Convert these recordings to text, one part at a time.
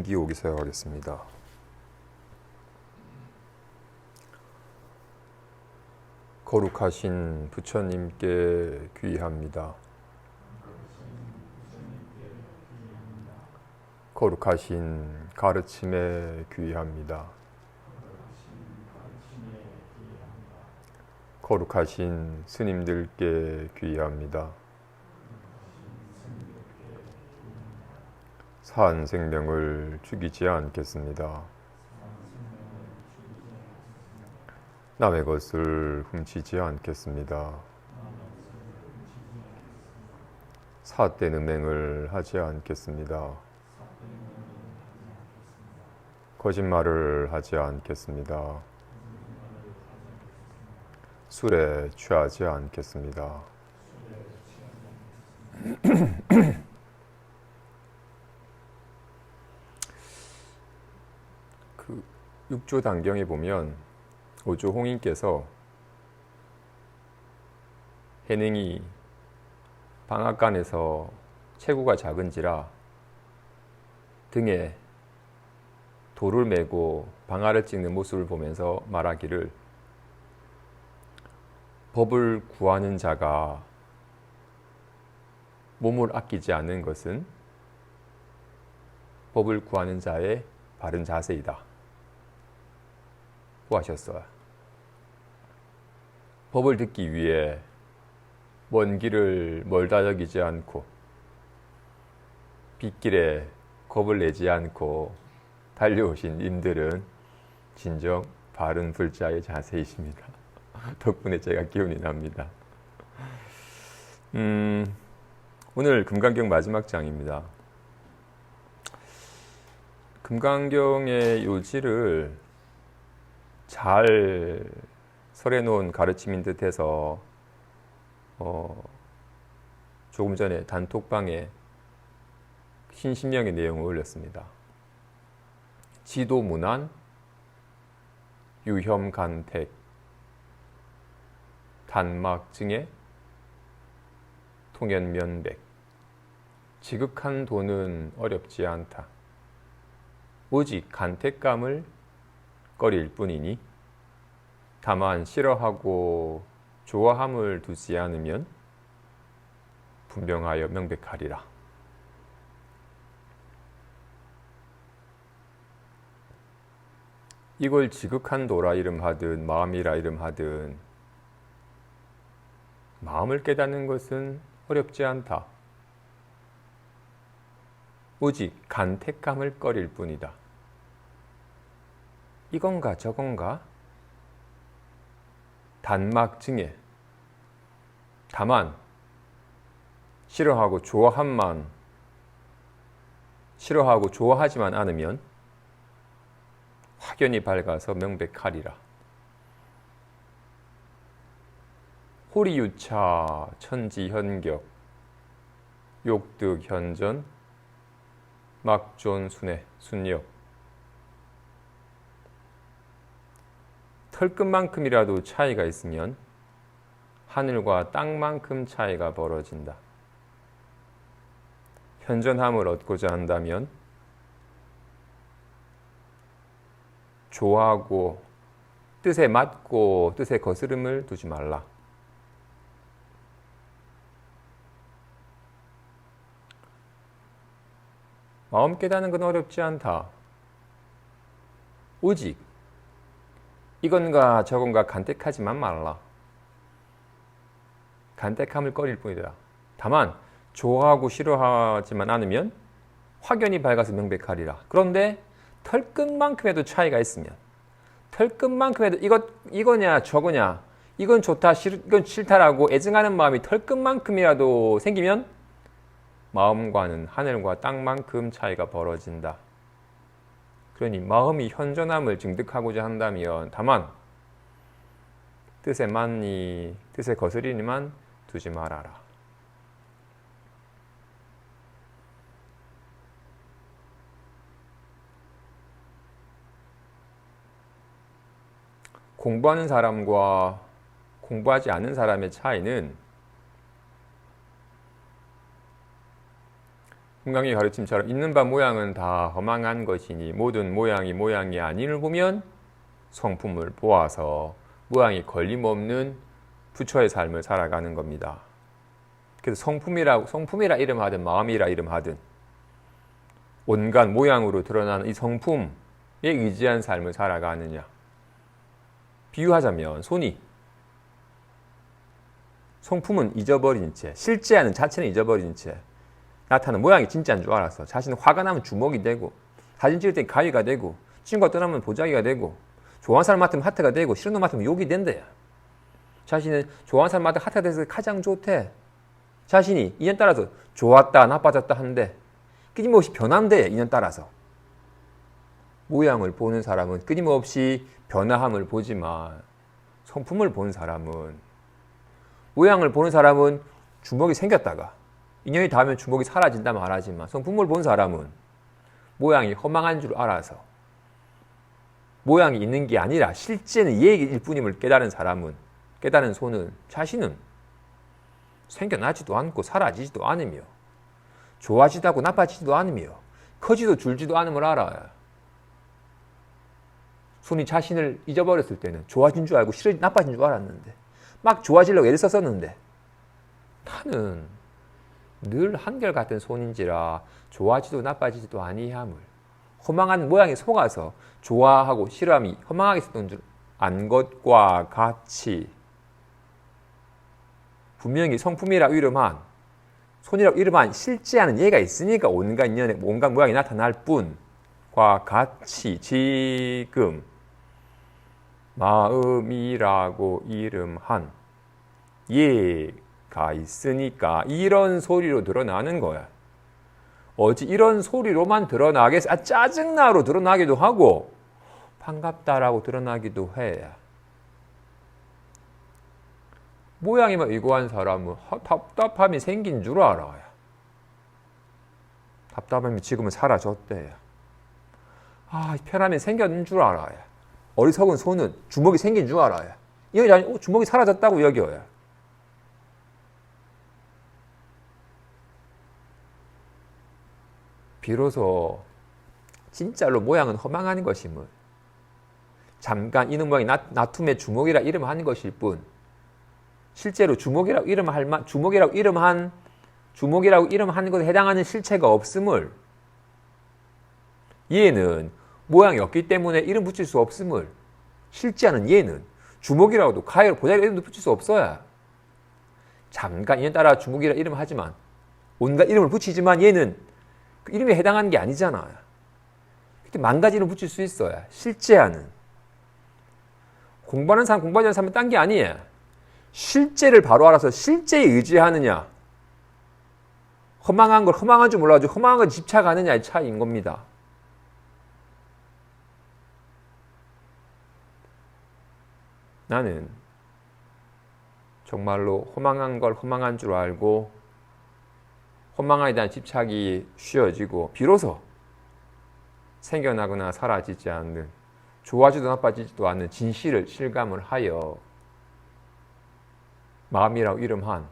기옥이 사용하겠습니다. 거룩하신 부처님께 귀의합니다. 거룩하신 가르침에 귀의합니다. 거룩하신 스님들께 귀의합니다. 산 생명을 죽이지 않겠습니다. 남의 것을 훔치지 않겠습니다. 삿된 음행을 하지 않겠습니다. 거짓말을 하지 않겠습니다. 술에 취하지 않겠습니다. 육조 단경에 보면 오조 홍인께서 해능이 방앗간에서 체구가 작은지라 등에 돌을 메고 방아를 찍는 모습을 보면서 말하기를, 법을 구하는 자가 몸을 아끼지 않는 것은 법을 구하는 자의 바른 자세이다 고 하셨어요. 법을 듣기 위해 먼 길을 멀다 여기지 않고 빗길에 겁을 내지 않고 달려오신 님들은 진정 바른 불자의 자세이십니다. 덕분에 제가 기운이 납니다. 오늘 금강경 마지막 장입니다. 금강경의 요지를 잘 설해놓은 가르침인 듯해서 조금 전에 단톡방에 신신명의 내용을 올렸습니다. 지도문안, 유혐간택, 단막증에, 통연면백. 지극한 도는 어렵지 않다. 오직 간택감을 꺼릴 뿐이니 다만 싫어하고 좋아함을 두지 않으면 분명하여 명백하리라. 이걸 지극한 도라 이름하든 마음이라 이름하든 마음을 깨닫는 것은 어렵지 않다. 오직 간택감을 꺼릴 뿐이다. 이건가 저건가? 단막증에 다만 싫어하고 좋아하지만 않으면 확연히 밝아서 명백하리라. 호리유차 천지현격 욕득현전 막존순회 순력. 털끝만큼이라도 차이가 있으면 하늘과 땅만큼 차이가 벌어진다. 현전함을 얻고자 한다면 좋아하고 뜻에 맞고 뜻에 거스름을 두지 말라. 마음 깨닫는 건 어렵지 않다. 오직 이건가 저건가 간택하지만 말라. 간택함을 꺼릴 뿐이다. 다만 좋아하고 싫어하지만 않으면 확연히 밝아서 명백하리라. 그런데 털끝만큼에도 차이가 있으면, 털끝만큼에도 이거냐 저거냐, 이건 좋다 이건 싫다라고 애증하는 마음이 털끝만큼이라도 생기면 마음과는 하늘과 땅만큼 차이가 벌어진다. 그러니 마음이 현존함을 증득하고자 한다면 다만 뜻에 맞니 뜻에 거스리니만 두지 말아라. 공부하는 사람과 공부하지 않는 사람의 차이는 금강의 가르침처럼 있는 바 모양은 다 허망한 것이니 모든 모양이 모양이 아님을 보면 성품을 보아서 모양이 걸림없는 부처의 삶을 살아가는 겁니다. 그래서 성품이라 이름하든 마음이라 이름하든 온갖 모양으로 드러나는 이 성품에 의지한 삶을 살아가느냐. 비유하자면 손이 성품은 잊어버린 채, 실제하는 자체는 잊어버린 채 나타나는 모양이 진짜인 줄 알았어. 자신은 화가 나면 주먹이 되고, 사진 찍을 때 가위가 되고, 친구가 떠나면 보자기가 되고, 좋아하는 사람 맡으면 하트가 되고, 싫은 놈 맡으면 욕이 된대요. 자신은 좋아하는 사람 맡으면 하트가 돼서 가장 좋대. 자신이 인연 따라서 좋았다, 나빠졌다 하는데 끊임없이 변한대, 인연 따라서. 모양을 보는 사람은 끊임없이 변화함을 보지만 성품을 보는 사람은, 모양을 보는 사람은 주먹이 생겼다가 인연이 닿으면 주먹이 사라진다 말하지만 성품을 본 사람은 모양이 허망한 줄 알아서 모양이 있는 게 아니라 실제는 얘일 뿐임을 깨달은 사람은, 깨달은 손은 자신은 생겨나지도 않고 사라지지도 않으며 좋아지도 않고 나빠지지도 않으며 커지도 줄지도 않음을 알아요. 손이 자신을 잊어버렸을 때는 좋아진 줄 알고 나빠진 줄 알았는데 막 좋아지려고 애를 썼었는데 나는 늘 한결같은 손인지라 좋아지도 나빠지지도 아니함을, 허망한 모양에 속아서 좋아하고 싫어함이 허망하게 있었던 줄 안 것과 같이 분명히 성품이라고 이름한, 손이라고 이름한 실제하는 예가 있으니까 온갖 인연에 온갖 모양이 나타날 뿐과 같이 지금 마음이라고 이름한 예가 있으니까 이런 소리로 드러나는 거야. 어찌 이런 소리로만 드러나겠어? 짜증나로 드러나기도 하고 반갑다라고 드러나기도 해. 모양에만 의고한 사람은 답답함이 생긴 줄 알아요. 답답함이 지금은 사라졌대. 편함이 생겼는 줄 알아요. 어리석은 손은 주먹이 생긴 줄 알아요. 이게 아니, 주먹이 사라졌다고 여겨요. 비로소 진짜로 모양은 허망한 것임을, 잠깐 이는 모양이 나툼의 주먹이라 이름하는 것일 뿐 실제로 주먹이라고 이름하는 것에 해당하는 실체가 없음을, 얘는 모양이 없기 때문에 이름 붙일 수 없음을, 실제하는 얘는 주먹이라고도 가위로 보자기로 이름도 붙일 수 없어요. 잠깐 인연 따라 주먹이라 이름하지만 온갖 이름을 붙이지만 얘는 그 이름에 해당하는 게 아니잖아요. 그때 만 가지 이름 붙일 수 있어요. 실제하는. 공부하는 사람, 공부하지 않는 사람은 딴 게 아니에요. 실제를 바로 알아서 실제에 의지하느냐, 허망한 걸 허망한 줄 몰라가지고 허망한 걸 집착하느냐의 차이인 겁니다. 나는 정말로 허망한 걸 허망한 줄 알고 허망함에 대한 집착이 쉬어지고 비로소 생겨나거나 사라지지 않는, 좋아지도 나빠지지도 않는 진실을 실감을 하여 마음이라고 이름한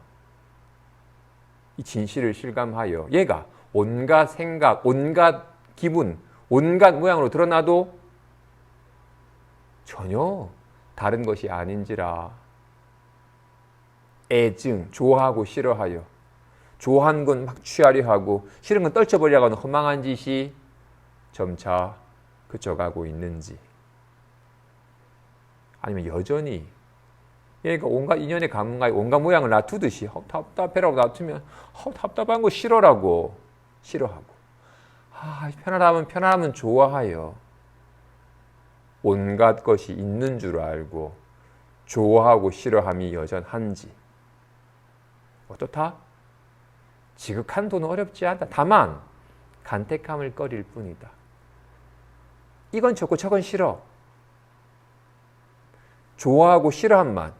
이 진실을 실감하여 얘가 온갖 생각, 온갖 기분, 온갖 모양으로 드러나도 전혀 다른 것이 아닌지라 애증, 좋아하고 싫어하여, 좋아하는 건 막 취하려 하고 싫은 건 떨쳐버리려고 하는 허망한 짓이 점차 그쳐가고 있는지, 아니면 여전히 얘가 온갖 인연의 가문가에 온갖 모양을 놔두듯이 답답해라고 놔두면 답답한 거 싫어라고 싫어하고, 편안하면 좋아하여 온갖 것이 있는 줄 알고 좋아하고 싫어함이 여전한지, 어떻다? 지극한 도는 어렵지 않다. 다만 간택함을 꺼릴 뿐이다. 이건 좋고 저건 싫어. 좋아하고 싫어함만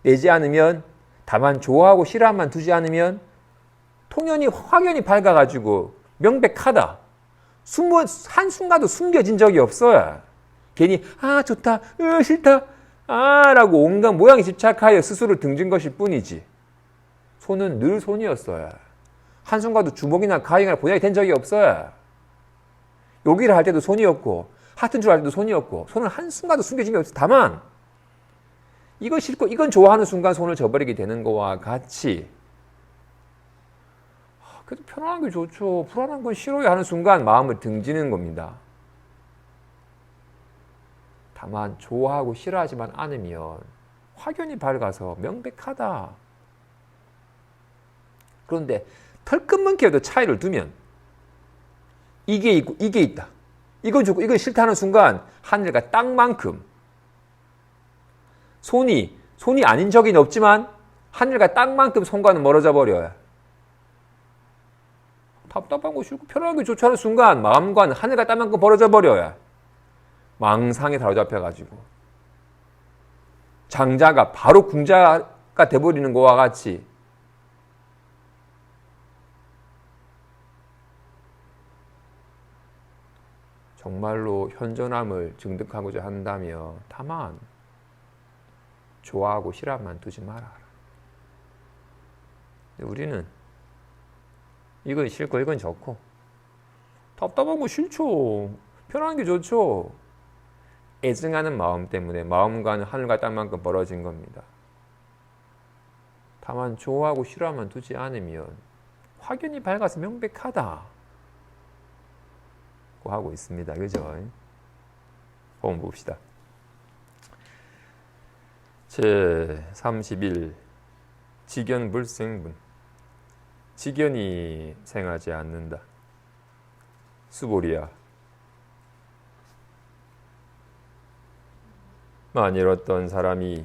내지 않으면, 다만 좋아하고 싫어함만 두지 않으면 통연히 확연히 밝아가지고 명백하다. 한순간도 숨겨진 적이 없어요. 괜히 좋다, 싫다, 라고 온갖 모양에 집착하여 스스로 등진 것일 뿐이지 손은 늘 손이었어요. 한순간도 주먹이나 가위나 보약이 된 적이 없어요. 요기를 할 때도 손이었고 하튼 줄 할 때도 손이었고 손은 한순간도 숨겨진 게 없어요. 다만 이거 싫고 이건 좋아하는 순간 손을 저버리게 되는 거와 같이 그래도 편안한 게 좋죠. 불안한 건 싫어야 하는 순간 마음을 등지는 겁니다. 다만 좋아하고 싫어하지만 않으면 확연히 밝아서 명백하다. 그런데 털끝만큼이라도 차이를 두면 이게 있고 이게 있다. 이건 좋고 이건 싫다는 순간 하늘과 땅만큼 손이 아닌 적이 없지만 하늘과 땅만큼 손과는 멀어져 버려요. 답답한 거 싫고 편안한 게 좋지 않은 순간 마음과는 하늘과 땅만큼 벌어져 버려요. 망상에 사로잡혀가지고 장자가 바로 궁자가 돼버리는 것과 같이 정말로 현존함을 증득하고자 한다면 다만 좋아하고 싫어만 두지 말아라. 우리는 이건 싫고 이건 좋고 답답한 거 싫죠. 편안한 게 좋죠. 애증하는 마음 때문에 마음과는 하늘과 땅만큼 벌어진 겁니다. 다만 좋아하고 싫어만 두지 않으면 확연히 밝아서 명백하다 고 하고 있습니다. 그죠? 한번 봅시다. 제31 직견불생분. 직견이 생하지 않는다. 수보리야. 만일 어떤 사람이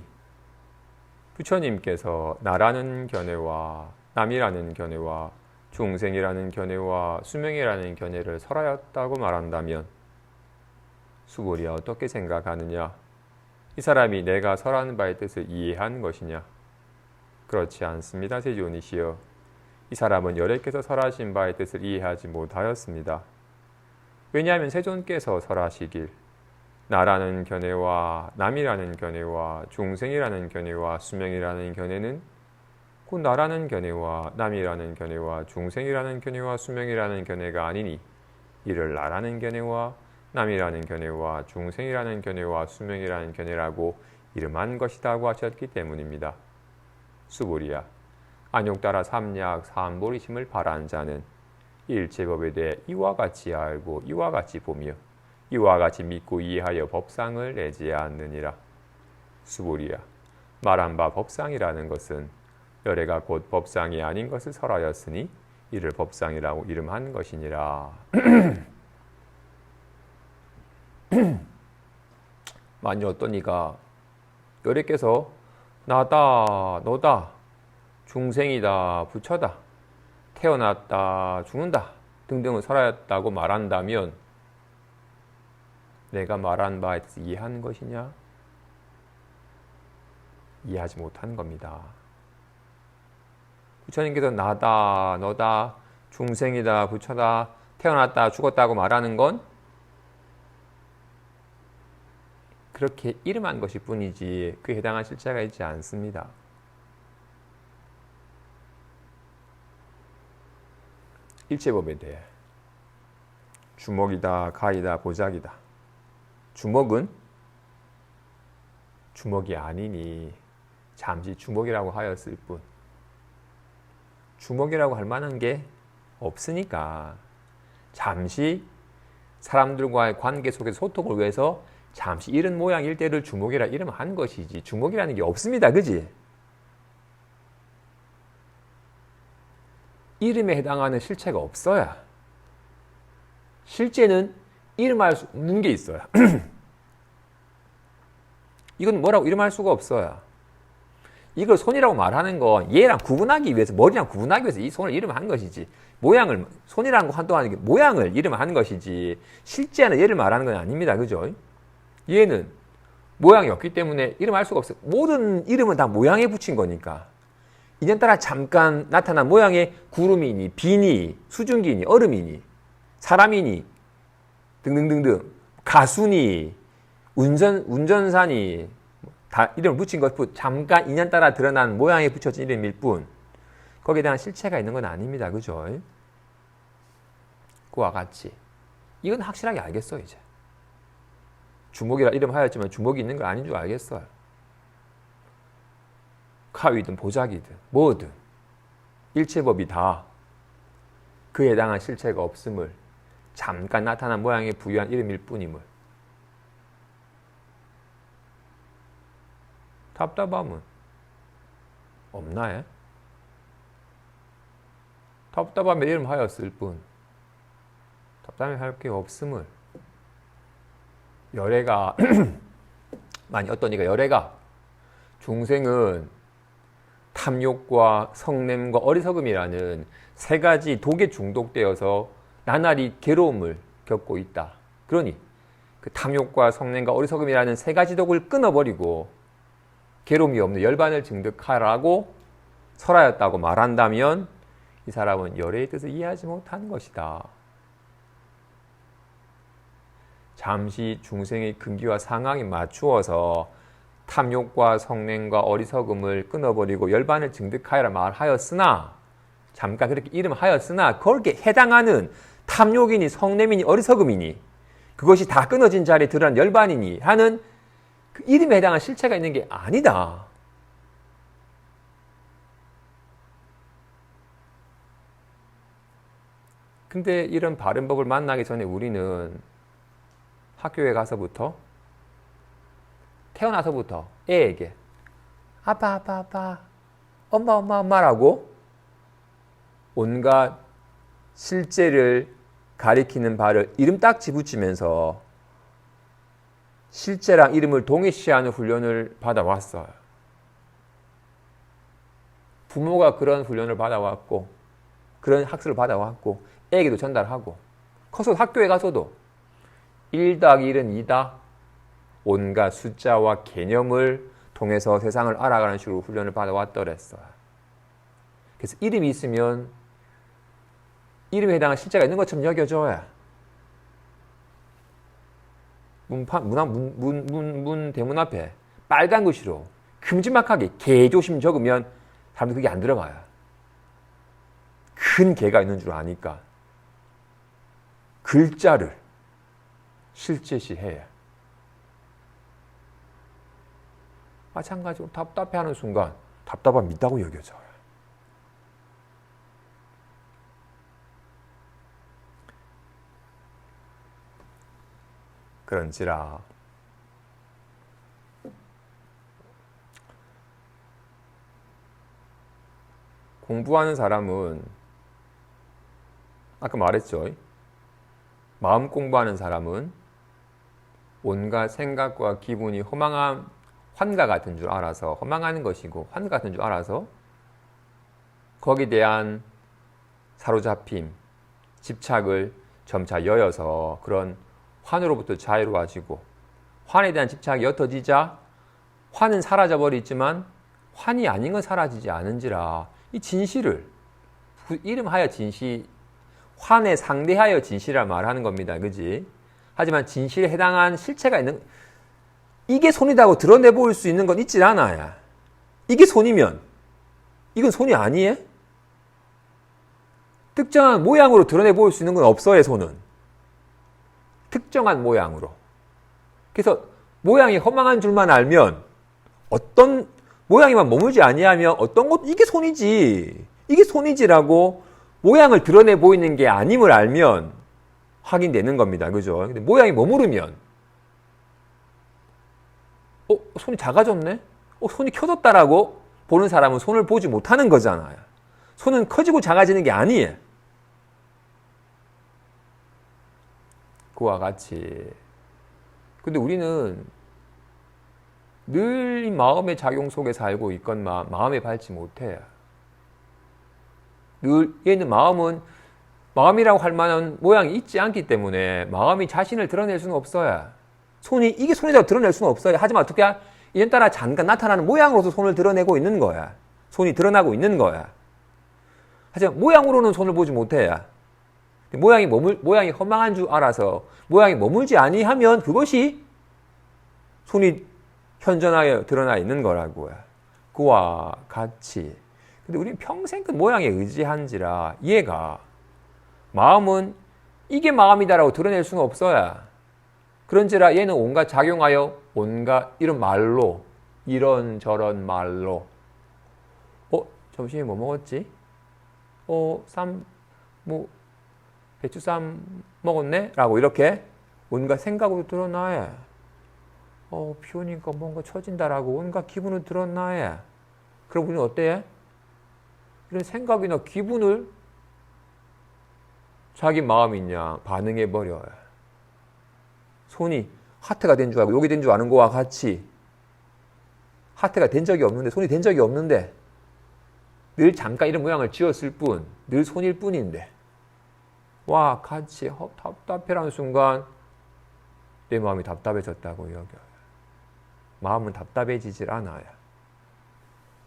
부처님께서 나라는 견해와 남이라는 견해와 중생이라는 견해와 수명이라는 견해를 설하였다고 말한다면 수보리야 어떻게 생각하느냐? 이 사람이 내가 설하는 바의 뜻을 이해한 것이냐? 그렇지 않습니다. 세존이시여. 이 사람은 여래께서 설하신 바의 뜻을 이해하지 못하였습니다. 왜냐하면 세존께서 설하시길 나라는 견해와 남이라는 견해와 중생이라는 견해와 수명이라는 견해는 곧 나라는 견해와 남이라는 견해와 중생이라는 견해와 수명이라는 견해가 아니니 이를 나라는 견해와 남이라는 견해와 중생이라는 견해와 수명이라는 견해라고 이름한 것이라고 하셨기 때문입니다. 수보리야. 안욕 따라 삼약 삼보리심을 바란 자는 일체법에 대해 이와 같이 알고 이와 같이 보며 이와 같이 믿고 이해하여 법상을 내지 않느니라. 수보리야. 말한 바 법상이라는 것은 열애가 곧 법상이 아닌 것을 설하였으니 이를 법상이라고 이름한 것이니라. 만일 어떤 이가 열애께서 나다 너다 중생이다 부처다 태어났다 죽는다 등등을 설하였다고 말한다면 내가 말한 바에 대해서 이해한 것이냐? 이해하지 못한 겁니다. 부처님께서 나다 너다 중생이다 부처다 태어났다 죽었다고 말하는 건 그렇게 이름한 것일 뿐이지 그에 해당한 실체가 있지 않습니다. 일체법에 대해 주먹이다 가이다 보자기다. 주먹은 주먹이 아니니 잠시 주먹이라고 하였을 뿐 주먹이라고 할 만한 게 없으니까 잠시 사람들과의 관계 속에서 소통을 위해서 잠시 이런 모양일 때를 주먹이라 이름한 것이지 주먹이라는 게 없습니다. 그지? 이름에 해당하는 실체가 없어야 실제는 이름할 수 없는 게 있어요. 이건 뭐라고 이름할 수가 없어요. 이걸 손이라고 말하는 건 얘랑 구분하기 위해서 머리랑 구분하기 위해서 이 손을 이름한 것이지 모양을 손이라는 거 한동안 모양을 이름한 것이지 실제는 얘를 말하는 건 아닙니다. 그죠? 얘는 모양이 없기 때문에 이름할 수가 없어요. 모든 이름은 다 모양에 붙인 거니까 인연따라 잠깐 나타난 모양의 구름이니 비니 수증기니 얼음이니 사람이니 등등등등 가수니 운전사니 다 이름을 붙인 것 잠깐 인연 따라 드러난 모양에 붙여진 이름일 뿐 거기에 대한 실체가 있는 건 아닙니다. 그죠? 그와 같이. 이건 확실하게 알겠어, 이제. 주먹이라 이름하였지만 주먹이 있는 건 아닌 줄 알겠어요. 가위든 보자기든 뭐든 일체법이 다 그에 해당한 실체가 없음을 잠깐 나타난 모양에 부유한 이름일 뿐임을. 답답함은 없나요? 답답함에 이름하였을 뿐 답답함에 할 게 없음을. 열애가 만약 어떤 이가 열애가 중생은 탐욕과 성냄과 어리석음이라는 세 가지 독에 중독되어서 나날이 괴로움을 겪고 있다. 그러니 그 탐욕과 성냄과 어리석음이라는 세 가지 독을 끊어버리고 괴로움이 없는 열반을 증득하라고 설하였다고 말한다면 이 사람은 열애의 뜻을 이해하지 못한 것이다. 잠시 중생의 근기와 상황에 맞추어서 탐욕과 성냄과 어리석음을 끊어버리고 열반을 증득하여라 말하였으나, 잠깐 그렇게 이름하였으나 거기에 해당하는 탐욕이니 성냄이니 어리석음이니 그것이 다 끊어진 자리에 드러난 열반이니 하는 그 이름에 해당한 실체가 있는 게 아니다. 근데 이런 바른 법을 만나기 전에 우리는 학교에 가서부터, 태어나서부터 애에게 아빠 아빠 아빠 엄마 엄마 엄마라고 온갖 실제를 가리키는 바를 이름 딱지 붙이면서 실제랑 이름을 동일시하는 훈련을 받아왔어요. 부모가 그런 훈련을 받아왔고 그런 학습을 받아왔고 애에게도 전달하고, 커서 학교에 가서도 1 더하기 1은 2다. 온갖 숫자와 개념을 통해서 세상을 알아가는 식으로 훈련을 받아왔더랬어요. 그래서 이름이 있으면 이름에 해당한 실체가 있는 것처럼 여겨져야 문 대문 앞에 빨간 글씨로 큼지막하게 개조심 적으면 사람들 그게 안 들어가요. 큰 개가 있는 줄 아니까 글자를 실제시해야. 마찬가지로 답답해하는 순간 답답함이 있다고 여겨져요. 그런지라 공부하는 사람은 아까 말했죠. 마음 공부하는 사람은 온갖 생각과 기분이 허망한 환가 같은 줄 알아서, 허망하는 것이고 환가 같은 줄 알아서 거기에 대한 사로잡힘, 집착을 점차 여여서 그런 환으로부터 자유로워지고, 환에 대한 집착이 옅어지자 환은 사라져버리지만 환이 아닌 건 사라지지 않은지라 이 진실을, 이름하여 진실, 환에 상대하여 진실이라 말하는 겁니다. 그지? 하지만 진실에 해당한 실체가 있는, 이게 손이라고 드러내볼 수 있는 건 있질 않아요. 이게 손이면 이건 손이 아니에요? 특정한 모양으로 드러내볼 수 있는 건 없어요. 손은 특정한 모양으로. 그래서 모양이 허망한 줄만 알면, 어떤 모양이만 머물지 아니하면 어떤 것, 이게 손이지, 이게 손이지라고 모양을 드러내 보이는 게 아님을 알면 확인되는 겁니다. 그죠? 근데 모양이 머무르면 손이 작아졌네? 손이 켜졌다라고 보는 사람은 손을 보지 못하는 거잖아요. 손은 커지고 작아지는 게 아니에요. 그와 같이. 근데 우리는 늘 이 마음의 작용 속에 살고 있건만 마음에 밟지 못해요. 늘 얘는 마음이라고 할 만한 모양이 있지 않기 때문에 마음이 자신을 드러낼 수는 없어요. 손이 이게 손이라고 드러낼 수는 없어요. 하지만 어떻게 이전따라 잠깐 나타나는 모양으로서 손을 드러내고 있는 거야. 손이 드러나고 있는 거야. 하지만 모양으로는 손을 보지 못해요. 모양이 허망한 줄 알아서 모양이 머물지 아니하면 그것이 손이 현존하여 드러나 있는 거라고요. 그와 같이 근데 우리는 평생 그 모양에 의지한지라 얘가 마음은 이게 마음이다라고 드러낼 수는 없어야. 그런지라 얘는 온갖 작용하여 온갖 이런 말로 이런저런 말로 점심에 뭐 먹었지? 배추쌈 먹었네? 라고 이렇게 온갖 생각으로 드러나야. 비 오니까 뭔가 처진다라고 온갖 기분을 드러나야. 그럼 우리는 어때? 이런 생각이나 기분을 자기 마음이냐 반응해버려요. 손이 하트가 된 줄 알고 욕이 된 줄 아는 거와 같이 하트가 된 적이 없는데 손이 된 적이 없는데 늘 잠깐 이런 모양을 지었을 뿐 늘 손일 뿐인데 와 같이 답답해라는 순간 내 마음이 답답해졌다고 여겨요. 마음은 답답해지질 않아요.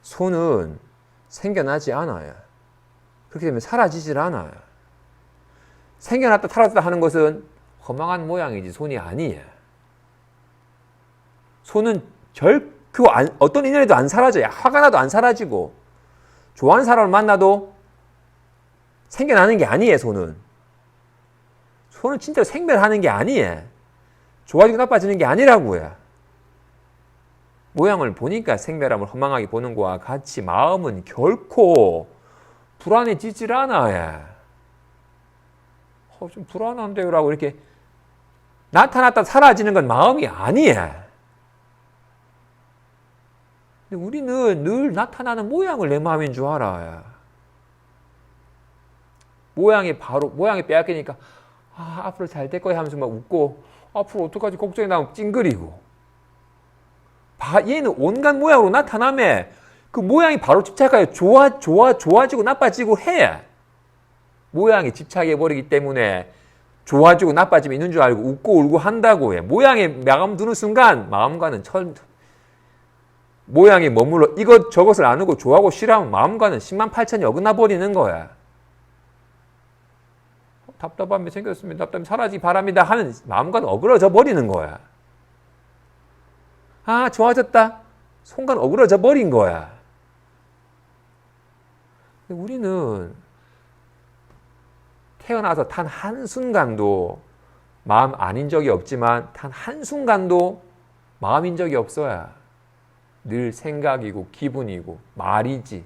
손은 생겨나지 않아요. 그렇게 되면 사라지질 않아요. 생겨났다 사라졌다 하는 것은 허망한 모양이지 손이 아니에요. 손은 결코 어떤 인연에도 안 사라져요. 화가 나도 안 사라지고 좋아하는 사람을 만나도 생겨나는 게 아니에요. 손은 진짜로 생멸하는 게 아니에요. 좋아지고 나빠지는 게 아니라고요. 모양을 보니까 생멸함을 허망하게 보는 것과 같이 마음은 결코 불안해지질 않아요. 좀 불안한데요 라고 이렇게 나타났다 사라지는 건 마음이 아니에요. 근데 우리는 늘 나타나는 모양을 내 마음인 줄 알아요. 모양이 빼앗기니까 앞으로 잘 될 거야 하면서 막 웃고 앞으로 어떡하지 걱정이 나면 찡그리고 얘는 온갖 모양으로 나타나면 그 모양이 바로 집착하여 좋아지고 나빠지고 해. 모양에 집착해버리기 때문에 좋아지고 나빠짐이 있는 줄 알고 웃고 울고 한다고 해. 모양에 마음 두는 순간 마음과는 모양에 머물러 저것을 안 하고 좋아하고 싫어하면 마음과는 10만 8천이 어긋나 버리는 거야. 답답함이 생겼습니다. 답답함이 사라지기 바랍니다 하면 마음과는 어그러져 버리는 거야. 좋아졌다. 순간 어그러져 버린 거야. 근데 우리는 태어나서 단 한순간도 마음 아닌 적이 없지만 단 한순간도 마음인 적이 없어야 늘 생각이고 기분이고 말이지.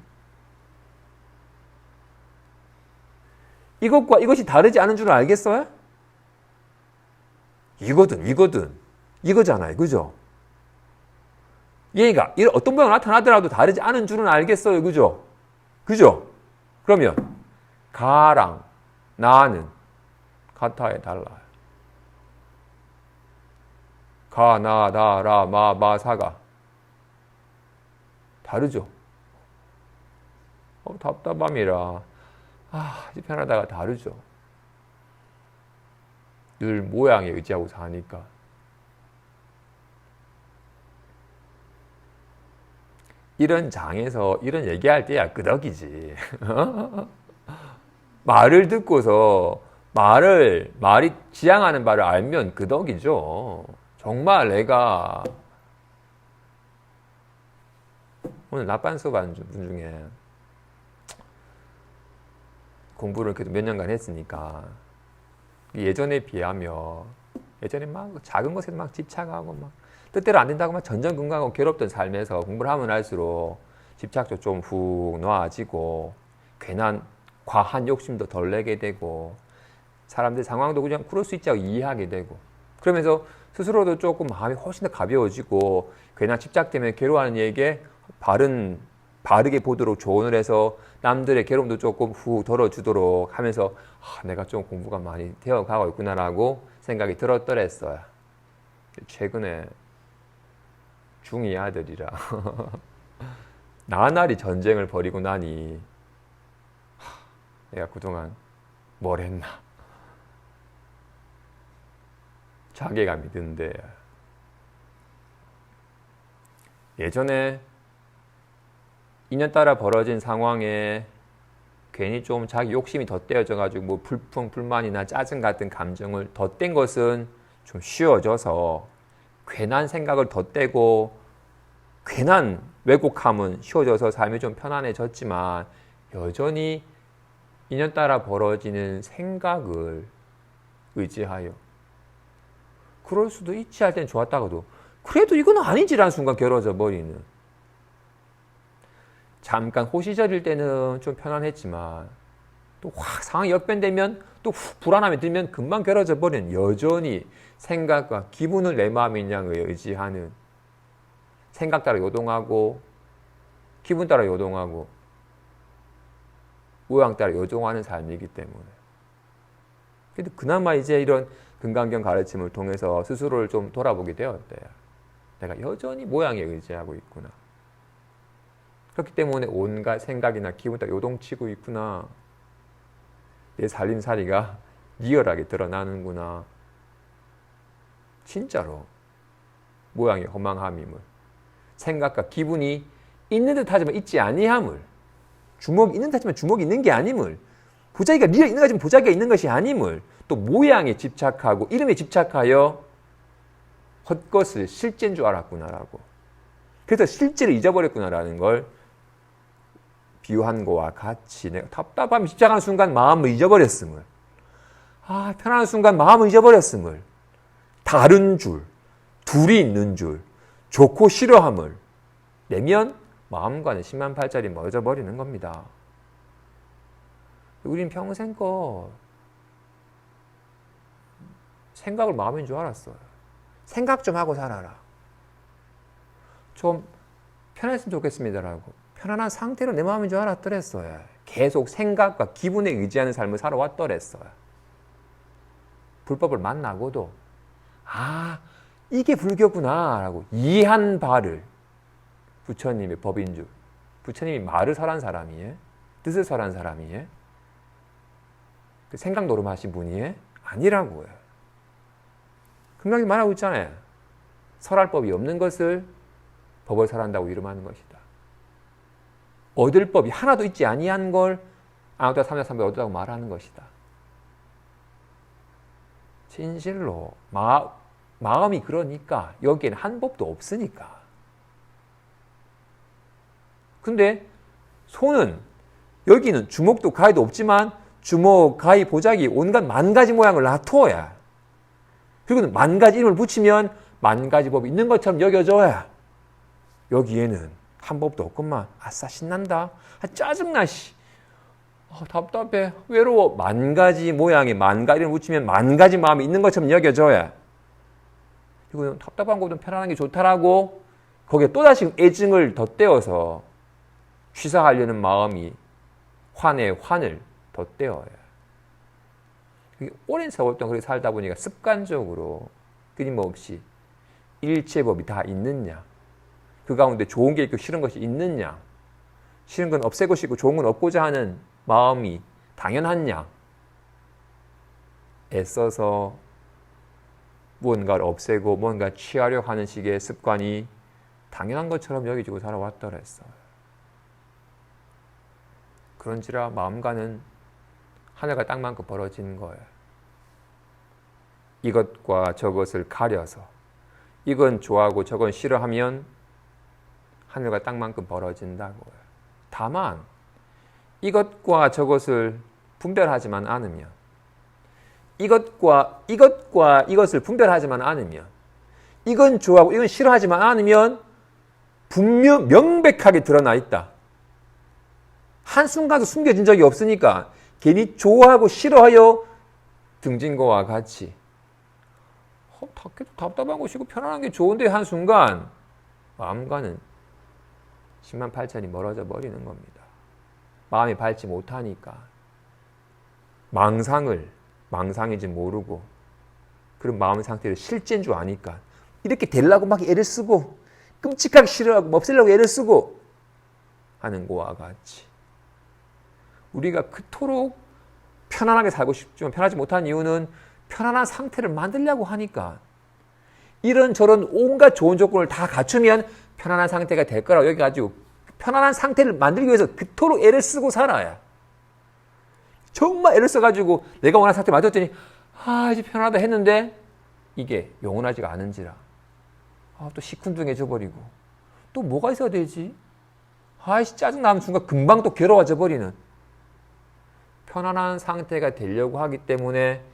이것과 이것이 다르지 않은 줄 알겠어요? 이거잖아요. 그죠? 얘가 어떤 모양으로 나타나더라도 다르지 않은 줄은 알겠어요. 그죠? 그러면 가랑 나는 같아요, 달라요? 가, 나, 다, 라, 마, 사가 다르죠? 답답함이라 이제 편하다가 다르죠. 늘 모양에 의지하고 사니까. 이런 장에서 이런 얘기할 때야 끄덕이지. 말을 듣고서 말이 지향하는 바를 알면 끄덕이죠. 정말 내가 오늘 낮반 수업하는 분 중에 공부를 그래도 몇 년간 했으니까 예전에 비하면 예전에 막 작은 것에 막 집착하고 막 뜻대로 안 된다고 막 전전긍긍하고 괴롭던 삶에서 공부를 하면 할수록 집착도 좀 훅 놓아지고 과한 욕심도 덜 내게 되고 사람들 상황도 그냥 그럴 수 있지 하고 이해하게 되고 그러면서 스스로도 조금 마음이 훨씬 더 가벼워지고 괜한 집착 때문에 괴로워하는 얘기에 바르게 보도록 조언을 해서 남들의 괴로움도 조금 훅 덜어주도록 하면서 내가 좀 공부가 많이 되어가고 있구나라고 생각이 들었더랬어요. 최근에 중2 아들이라 나날이 전쟁을 벌이고 나니 내가 그동안 뭘 했나 자괴감이 드는데 예전에 인연따라 벌어진 상황에 괜히 좀 자기 욕심이 덧대어져가지고 뭐 불평, 불만이나 짜증 같은 감정을 덧댄 것은 좀 쉬워져서 괜한 생각을 덧대고 괜한 왜곡함은 쉬워져서 삶이 좀 편안해졌지만 여전히 인연따라 벌어지는 생각을 의지하여 그럴 수도 있지 할 땐 좋았다가도 그래도 이건 아니지라는 순간 결어져 버리는, 잠깐 호시절일 때는 좀 편안했지만 또 확 상황이 역변되면 또 훅 불안함이 들면 금방 결어져 버리는, 여전히 생각과 기분을 내 마음의 양을 의지하는, 생각 따라 요동하고 기분 따라 요동하고 모양 따라 요동하는 삶이기 때문에. 근데 그나마 이제 이런 금강경 가르침을 통해서 스스로를 좀 돌아보게 되었대요. 내가 여전히 모양에 의지하고 있구나. 그렇기 때문에 온갖 생각이나 기분 따라 요동치고 있구나. 내 살림살이가 리얼하게 드러나는구나. 진짜로 모양의 허망함임을, 생각과 기분이 있는 듯 하지만 있지 아니함을, 주먹이 있는 듯 하지만 주먹이 있는 게 아님을, 보자기가 리얼 있는 것이지만 보자기가 있는 것이 아님을, 또 모양에 집착하고 이름에 집착하여 헛것을 실제인 줄 알았구나라고. 그래서 실제를 잊어버렸구나라는 걸 비유한 거와 같이 내가 답답함이 집착하는 순간 마음을 잊어버렸음을, 편안한 순간 마음을 잊어버렸음을, 다른 줄, 둘이 있는 줄, 좋고 싫어함을 내면 마음과는 10만 팔자리 멀어져 버리는 겁니다. 우린 평생껏 생각을 마음인 줄 알았어요. 생각 좀 하고 살아라. 좀 편했으면 좋겠습니다라고. 편안한 상태로 내 마음인 줄 알았더랬어요. 계속 생각과 기분에 의지하는 삶을 살아왔더랬어요. 불법을 만나고도 이게 불교구나 라고 이해한 바를, 부처님의 법인 줄, 부처님이 말을 설한 사람이에요? 뜻을 설한 사람이에요? 그 생각 노름하신 분이에요? 아니라고요. 금강이 말하고 있잖아요. 설할 법이 없는 것을 법을 설한다고 이름하는 것이다. 얻을 법이 하나도 있지 아니한 걸 아무도 3자 3배 얻으라고 말하는 것이다. 진실로 마음이 그러니까 여기에는 한 법도 없으니까. 근데 손은 여기는 주먹도 가위도 없지만 주먹, 가위, 보자기 온갖 만 가지 모양을 놔둬야, 그리고는 만 가지 이름을 붙이면 만 가지 법이 있는 것처럼 여겨져야 여기에는 한 법도 없구만. 아싸 신난다. 짜증나 씨. 답답해. 외로워. 만 가지 모양에 만 가지 이름을 붙이면 만 가지 마음이 있는 것처럼 여겨져야 이거는 답답한 것도 편안한 게 좋다라고 거기에 또다시 애증을 덧대어서 취사하려는 마음이 환에 환을 덧대어요. 오랜 세월 동안 그렇게 살다 보니까 습관적으로 끊임없이 일체법이 다 있느냐, 그 가운데 좋은 게 있고 싫은 것이 있느냐, 싫은 건 없애고 싶고 좋은 건 얻고자 하는 마음이 당연하냐, 애써서 무언가를 없애고 무언가 취하려 하는 식의 습관이 당연한 것처럼 여기지고 살아왔더랬어요. 그런지라 마음과는 하늘과 땅만큼 벌어진 거예요. 이것과 저것을 가려서 이건 좋아하고 저건 싫어하면 하늘과 땅만큼 벌어진다고요. 다만 이것과 저것을 분별하지만 않으면, 이것과 이것을 분별하지만 않으면, 이건 좋아하고 이건 싫어하지만 않으면 분명 명백하게 드러나 있다. 한순간도 숨겨진 적이 없으니까 괜히 좋아하고 싫어하여 등진 거와 같이 답답한 것이고 편안한 게 좋은데 한순간 마음과는 10만 8천이 멀어져 버리는 겁니다. 마음이 밝지 못하니까 망상인지 모르고 그런 마음 상태를 실제인 줄 아니까 이렇게 되려고 막 애를 쓰고 끔찍하게 싫어하고 없애려고 애를 쓰고 하는 거와 같이 우리가 그토록 편안하게 살고 싶지만 편하지 못한 이유는 편안한 상태를 만들려고 하니까 이런저런 온갖 좋은 조건을 다 갖추면 편안한 상태가 될 거라고 여기가지고 편안한 상태를 만들기 위해서 그토록 애를 쓰고 살아야 정말 애를 써가지고 내가 원하는 상태 만들었더니 이제 편하다 했는데 이게 영원하지가 않은지라 또 시큰둥해져 버리고 또 뭐가 있어야 되지? 아이씨, 짜증나는 순간 금방 또 괴로워져 버리는. 편안한 상태가 되려고 하기 때문에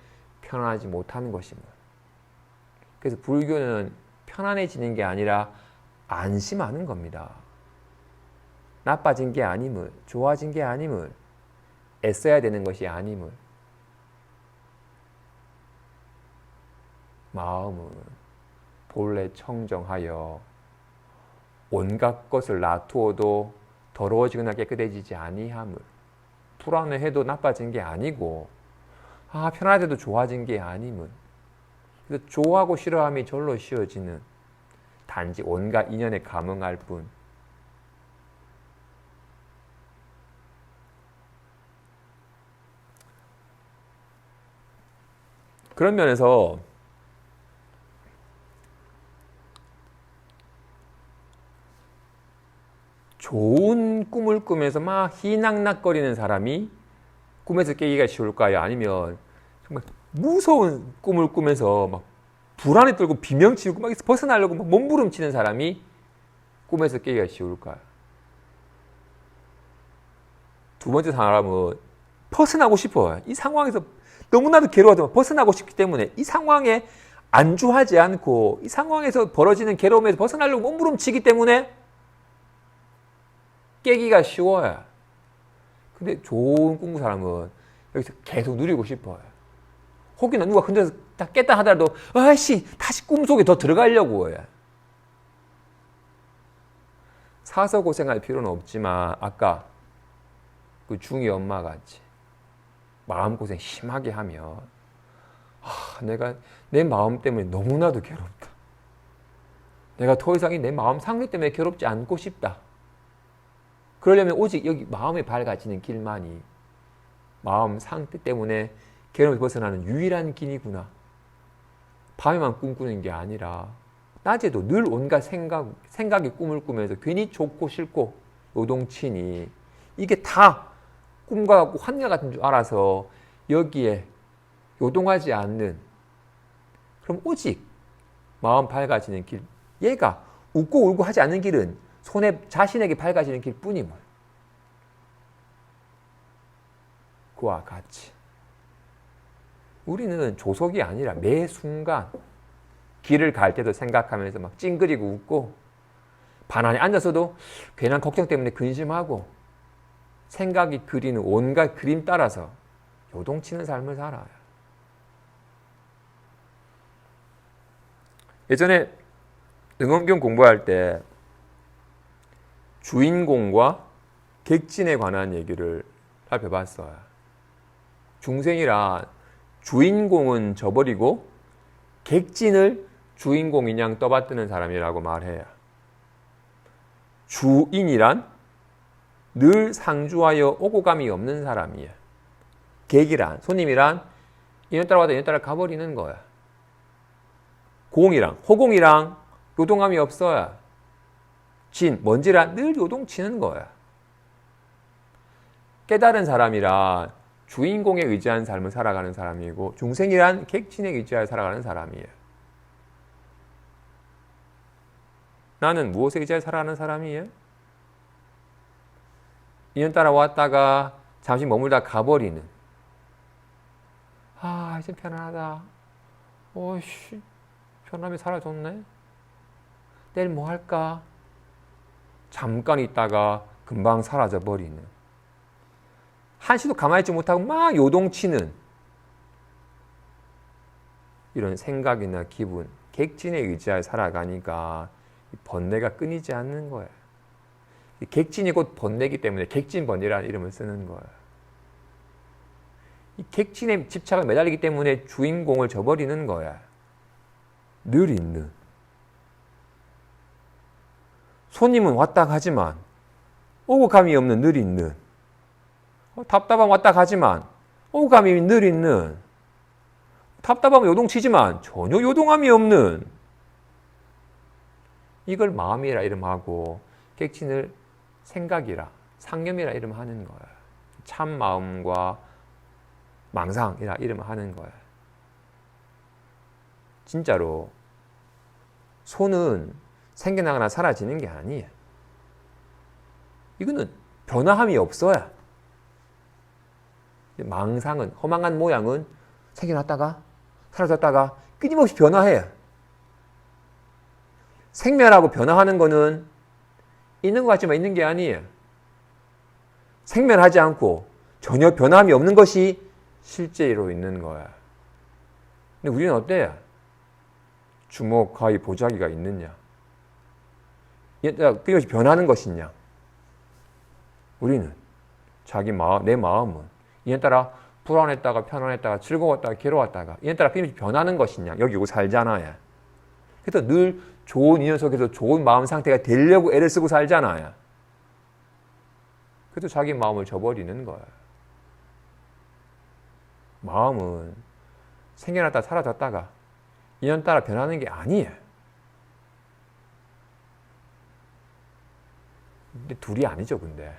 편안하지 못하는 것입니다. 그래서 불교는 편안해지는 게 아니라 안심하는 겁니다. 나빠진 게 아님을, 좋아진 게 아님을, 애써야 되는 것이 아님을. 마음은 본래 청정하여 온갖 것을 놔두어도 더러워지거나 깨끗해지지 아니함을. 불안해해도 나빠진 게 아니고 편안해도 좋아진 게 아님은. 그래서 좋아하고 싫어함이 절로 쉬어지는, 단지 온갖 인연에 감응할 뿐. 그런 면에서 좋은 꿈을 꾸면서 막 희낙낙거리는 사람이 꿈에서 깨기가 쉬울까요? 아니면 정말 무서운 꿈을 꾸면서 막 불안에 떨고 비명치고 막 벗어나려고 막 몸부림치는 사람이 꿈에서 깨기가 쉬울까요? 두 번째 사람은 벗어나고 싶어요. 이 상황에서 너무나도 괴로워도 벗어나고 싶기 때문에 이 상황에 안주하지 않고 이 상황에서 벌어지는 괴로움에서 벗어나려고 몸부림치기 때문에 깨기가 쉬워요. 근데 좋은 꿈 사람은 여기서 계속 누리고 싶어요. 혹여나 누가 흔들어서 딱 깼다 하더라도 아이씨 다시 꿈속에 더 들어가려고 해요. 사서 고생할 필요는 없지만 아까 그 중이 엄마 같이 마음고생 심하게 하면 내가 내 마음 때문에 너무나도 괴롭다. 내가 더 이상 내 마음 상태 때문에 괴롭지 않고 싶다. 그러려면 오직 여기 마음이 밝아지는 길만이 마음 상태 때문에 괴로움을 벗어나는 유일한 길이구나. 밤에만 꿈꾸는 게 아니라 낮에도 늘 온갖 생각이 꿈을 꾸면서 괜히 좋고 싫고 요동치니 이게 다 꿈과 같고 환각 같은 줄 알아서 여기에 요동하지 않는, 그럼 오직 마음 밝아지는 길, 얘가 웃고 울고 하지 않는 길은 자신에게 밝아지는 길뿐임을. 그와 같이 우리는 조속이 아니라 매 순간 길을 갈 때도 생각하면서 막 찡그리고 웃고, 반 안에 앉아서도 괜한 걱정 때문에 근심하고 생각이 그리는 온갖 그림 따라서 요동치는 삶을 살아요. 예전에 등엄경 공부할 때 주인공과 객진에 관한 얘기를 살펴봤어요. 중생이란 주인공은 저버리고 객진을 주인공인 양 떠받드는 사람이라고 말해요. 주인이란 늘 상주하여 오고 감이 없는 사람이에요. 객이란, 손님이란 인연 따라 와도 인연 따라 가버리는 거야. 공이랑, 호공이랑 요동함이 없어요. 진, 먼지란 늘 요동치는 거야. 깨달은 사람이란 주인공에 의지한 삶을 살아가는 사람이고, 중생이란 객진에 의지하여 살아가는 사람이에요. 나는 무엇에 의지하여 살아가는 사람이에요? 인연 따라 왔다가 잠시 머물다 가버리는, 이제 편안하다. 오이씨, 편하게 살아줬네. 내일 뭐 할까? 잠깐 있다가 금방 사라져 버리는, 한시도 가만히 있지 못하고 막 요동치는 이런 생각이나 기분, 객진에 의지하여 살아가니까 번뇌가 끊이지 않는 거예요. 객진이 곧 번뇌이기 때문에 객진번뇌라는 이름을 쓰는 거예요. 이 객진에 집착을 매달리기 때문에 주인공을 저버리는 거야. 늘 있는. 손님은 왔다 가지만 오고 감이 없는, 늘 있는. 답답하면 왔다 가지만 오고 감이 늘 있는. 답답하면 요동치지만 전혀 요동함이 없는. 이걸 마음이라 이름하고 객진을 생각이라, 상념이라 이름하는 거야. 참 마음과 망상이라 이름하는 거야. 진짜로 손은 생겨나거나 사라지는 게 아니에요. 이거는 변화함이 없어야. 망상은, 허망한 모양은 생겨났다가 사라졌다가 끊임없이 변화해요. 생멸하고 변화하는 거는 있는 것 같지만 있는 게 아니에요. 생멸하지 않고 전혀 변함이 없는 것이 실제로 있는 거야. 근데 우리는 어때요? 주먹, 가위, 보자기가 있느냐? 끊임없이 변하는 것이냐? 우리는 자기 마음, 내 마음은 이에 따라 불안했다가 편안했다가 즐거웠다가 괴로웠다가 이에 따라 끊임없이 변하는 것이냐? 여기 오고 살잖아요. 그래서 늘 좋은 인연 속에서 좋은 마음 상태가 되려고 애를 쓰고 살잖아요. 그래서 자기 마음을 저버리는 거야. 마음은 생겨났다 사라졌다가 인연 따라 변하는 게 아니에요. 근데 둘이 아니죠, 근데.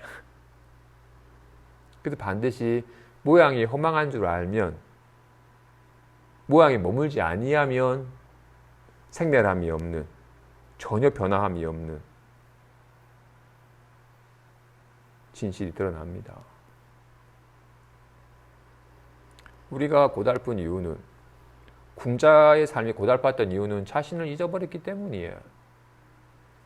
그래서 반드시 모양이 허망한 줄 알면, 모양이 머물지 아니하면 생멸함이 없는, 전혀 변화함이 없는 진실이 드러납니다. 우리가 고달픈 이유는, 궁자의 삶이 고달팠던 이유는 자신을 잊어버렸기 때문이에요.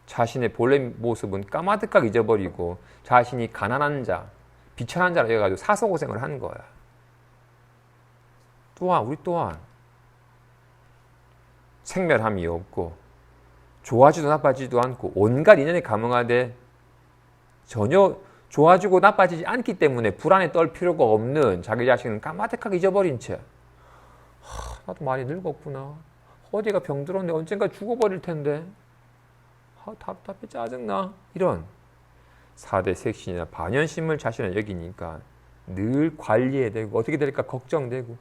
자신의 본래 모습은 까마득하게 잊어버리고 자신이 가난한 자, 비천한 자라 해가지고 사소고생을 한 거야. 또한 우리 또한 생멸함이 없고 좋아지도 나빠지도 않고 온갖 인연에 감응하되 전혀 좋아지고 나빠지지 않기 때문에 불안에 떨 필요가 없는 자기 자신은 까마득하게 잊어버린 채, 나도 많이 늙었구나, 어디가 병들었는데 언젠가 죽어버릴 텐데, 답답해 짜증나, 이런 4대 색신이나 반연심을 자신을 여기니까 늘 관리해야 되고 어떻게 될까 걱정되고,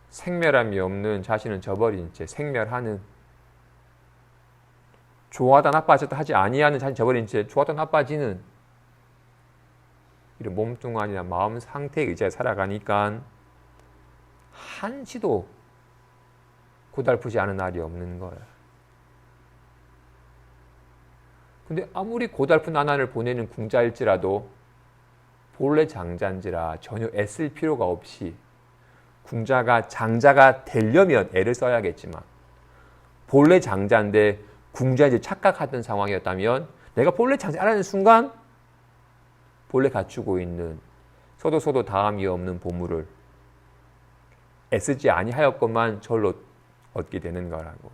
생멸함이 없는 자신은 저버린 채 생멸하는, 좋아하다 나빠졌다 하지 아니하는 자신 저버린 채 좋아하다 나빠지는 이런 몸뚱아리나 마음 상태에 의지해 살아가니까 한시도 고달프지 않은 날이 없는 거야. 근데 아무리 고달픈 나날을 보내는 궁자일지라도 본래 장자인지라 전혀 애쓸 필요가 없이, 궁자가 장자가 되려면 애를 써야겠지만 본래 장자인데 궁자인지 착각하던 상황이었다면 내가 본래 장자라는 순간 본래 갖추고 있는 소도 다함이 없는 보물을 애쓰지 아니하였건만 절로 얻게 되는 거라고요.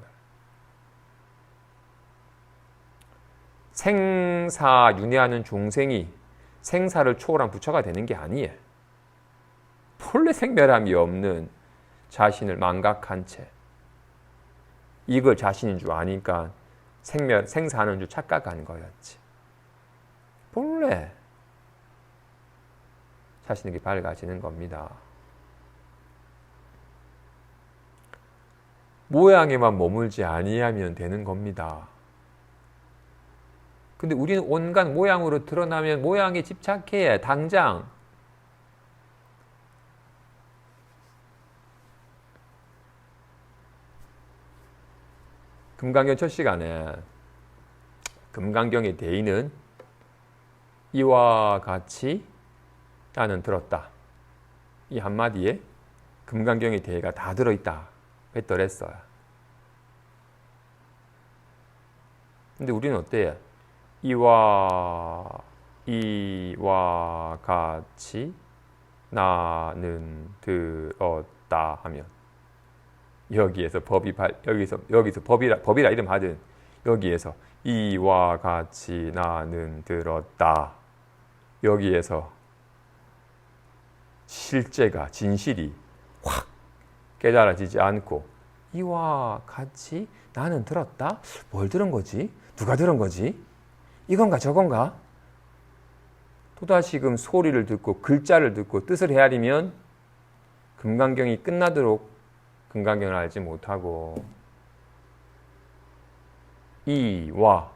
생사 윤회하는 중생이 생사를 초월한 부처가 되는 게 아니에요. 본래 생멸함이 없는 자신을 망각한 채 이걸 자신인 줄 아니까 생사하는 줄 착각한 거였지. 본래 자신에게 밝아지는 겁니다. 모양에만 머물지 아니하면 되는 겁니다. 근데 우리는 온갖 모양으로 드러나면 모양에 집착해. 당장 금강경 첫 시간에 금강경의 대의는 이와 같이 나는 들었다, 이 한마디에 금강경의 대의가 다 들어있다 했더랬어요. 근데 우리는 어때요? 이와 같이 나는 들었다 하면 여기에서 법이라 이름 하든 여기에서 이와 같이 나는 들었다, 여기에서 실제가 진실이 확 깨달아지지 않고 이와 같이 나는 들었다? 뭘 들은 거지? 누가 들은 거지? 이건가 저건가? 또다시금 소리를 듣고 글자를 듣고 뜻을 헤아리면 금강경이 끝나도록 금강경을 알지 못하고 이와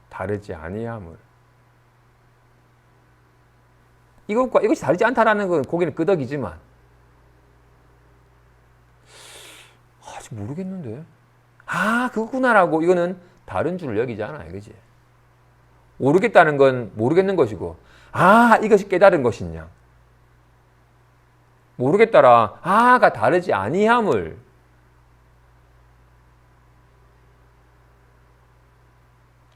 다르지 아니함을, 이것이 다르지 않다라는 건 고개는 끄덕이지만 아직 모르겠는데. 아, 그거구나라고 이거는 다른 줄을 여기잖아요. 그지? 모르겠다는 건 모르겠는 것이고, 아, 이것이 깨달은 것이냐. 모르겠다라, 아가 다르지 아니함을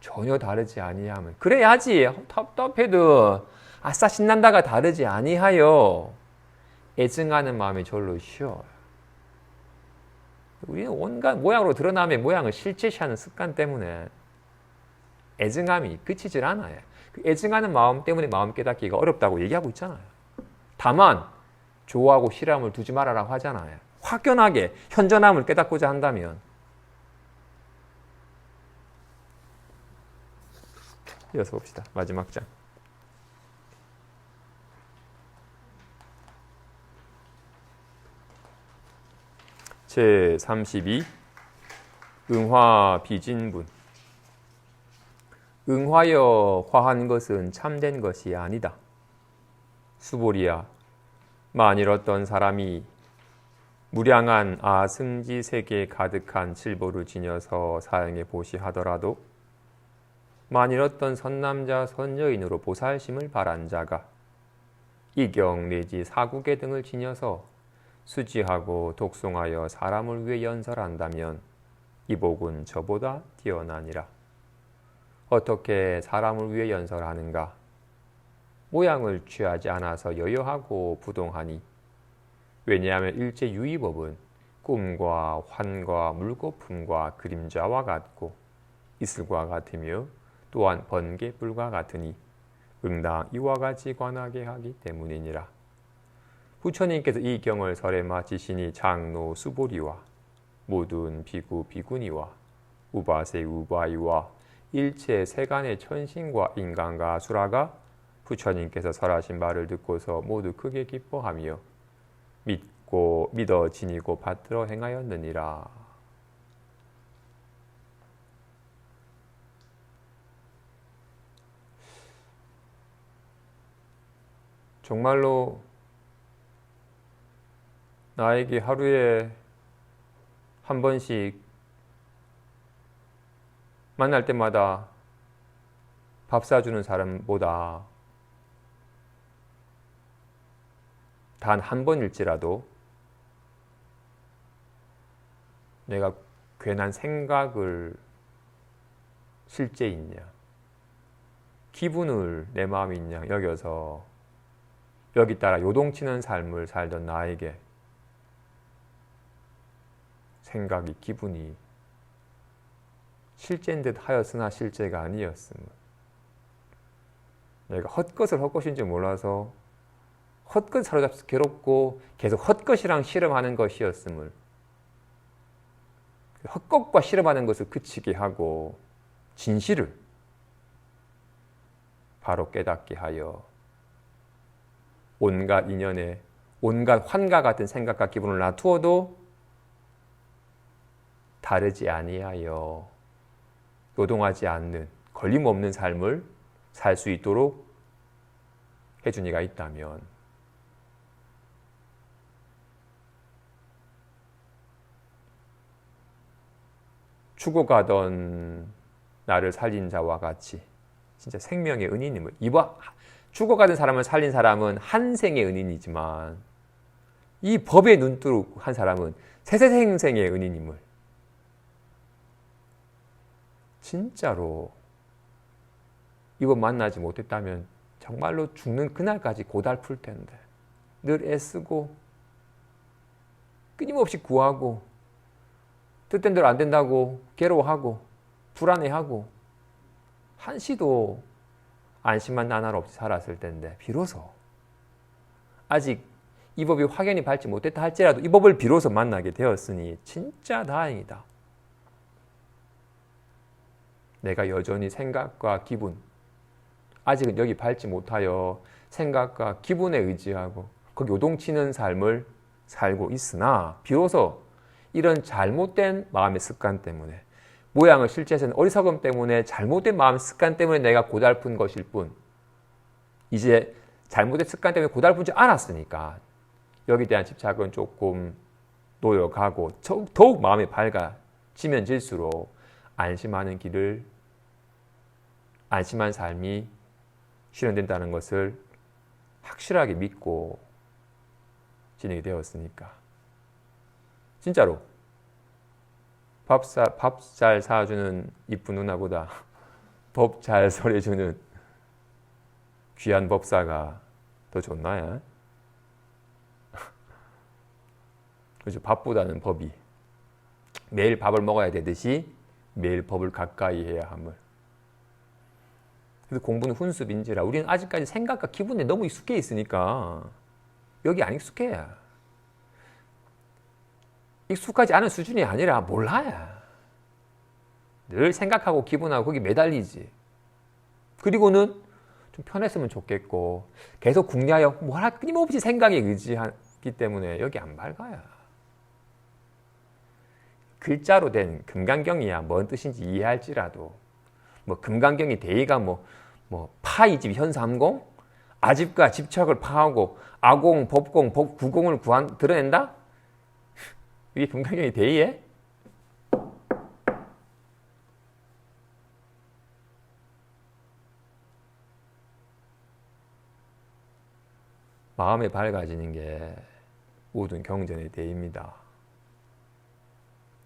전혀 다르지 아니함을. 그래야지 답답해도 아싸 신난다가 다르지 아니하여 애증하는 마음이 절로 쉬워요. 우리는 온갖 모양으로 드러남의 모양을 실제시하는 습관 때문에 애증함이 그치질 않아요. 그 애증하는 마음 때문에 마음 깨닫기가 어렵다고 얘기하고 있잖아요. 다만 좋아하고 싫어함을 두지 말아라고 하잖아요. 확연하게 현전함을 깨닫고자 한다면. 이어서 봅시다. 마지막 장. 제32 응화 비진분. 응화여 화한 것은 참된 것이 아니다. 수보리야, 만일 어떤 사람이 무량한 아승지 세계에 가득한 칠보를 지녀서 사용해 보시하더라도 만일 어떤 선남자 선여인으로 보살심을 바란 자가 이경 내지 사구계 등을 지녀서 수지하고 독송하여 사람을 위해 연설한다면 이 복은 저보다 뛰어나니라. 어떻게 사람을 위해 연설하는가? 모양을 취하지 않아서 여여하고 부동하니 왜냐하면 일체 유의법은 꿈과 환과 물거품과 그림자와 같고 이슬과 같으며 또한 번개불과 같으니 응당 이와 같이 관하게 하기 때문이니라. 부처님께서 이 경을 설에 마치시니 장로 수보리와 모든 비구 비구니와 우바세 우바이와 일체 세간의 천신과 인간과 수라가 부처님께서 설하신 말을 듣고서 모두 크게 기뻐하며 믿어 지니고 받들어 행하였느니라. 정말로 나에게 하루에 한 번씩 만날 때마다 밥 사주는 사람보다 단 한 번일지라도 내가 괜한 생각을 실제 있냐, 기분을 내 마음이 있냐 여겨서 여기 따라 요동치는 삶을 살던 나에게 생각이, 기분이 실제인 듯 하였으나 실제가 아니었음을, 내가 헛것을 헛것인지 몰라서 헛것 사로잡혀서 괴롭고 계속 헛것이랑 씨름하는 것이었음을, 헛것과 씨름하는 것을 그치게 하고 진실을 바로 깨닫게 하여 온갖 인연에 온갖 환과 같은 생각과 기분을 놔두어도 다르지 아니하여 요동하지 않는 걸림없는 삶을 살 수 있도록 해준 이가 있다면 죽어가던 나를 살린 자와 같이 진짜 생명의 은인임을, 죽어가던 사람을 살린 사람은 한 생의 은인이지만 이 법의 눈뜨고 한 사람은 세세생생의 은인임을 진짜로 이번 만나지 못했다면 정말로 죽는 그날까지 고달플 텐데 늘 애쓰고 끊임없이 구하고 뜻된 대로 안 된다고 괴로워하고 불안해하고 한시도 안심만 나날 없이 살았을 텐데 비로소 아직 이 법이 확연히 밟지 못했다 할지라도 이 법을 비로소 만나게 되었으니 진짜 다행이다. 내가 여전히 생각과 기분, 아직은 여기 밟지 못하여 생각과 기분에 의지하고 거기 요동치는 삶을 살고 있으나 비로소 이런 잘못된 마음의 습관 때문에, 모양을 실제에서는 어리석음 때문에 잘못된 마음의 습관 때문에 내가 고달픈 것일 뿐, 이제 잘못된 습관 때문에 고달픈 줄 알았으니까 여기에 대한 집착은 조금 노력하고 더욱 마음이 밝아지면 질수록 안심한 삶이 실현된다는 것을 확실하게 믿고 진행이 되었으니까. 진짜로 밥 잘 사주는 이쁜 누나보다 법 잘 설해주는 귀한 법사가 더 좋나요? 그렇죠. 밥보다는 법이. 매일 밥을 먹어야 되듯이 매일 법을 가까이 해야 함을. 그래서 공부는 훈습인지라 우리는 아직까지 생각과 기분에 너무 익숙해 있으니까 여기 안 익숙해. 익숙하지 않은 수준이 아니라 몰라요. 늘 생각하고 기분하고 거기 매달리지. 그리고는 좀 편했으면 좋겠고 계속 궁리하여 뭐라 끊임없이 생각에 의지하기 때문에 여기 안 밝아요. 글자로 된 금강경이야 뭔 뜻인지 이해할지라도 뭐 금강경이 대의가 파이집 현삼공 아집과 집착을 파하고 아공, 법공, 구공을 드러낸다? 이게 금강경이 대의해? 마음이 밝아지는 게 모든 경전의 대의입니다.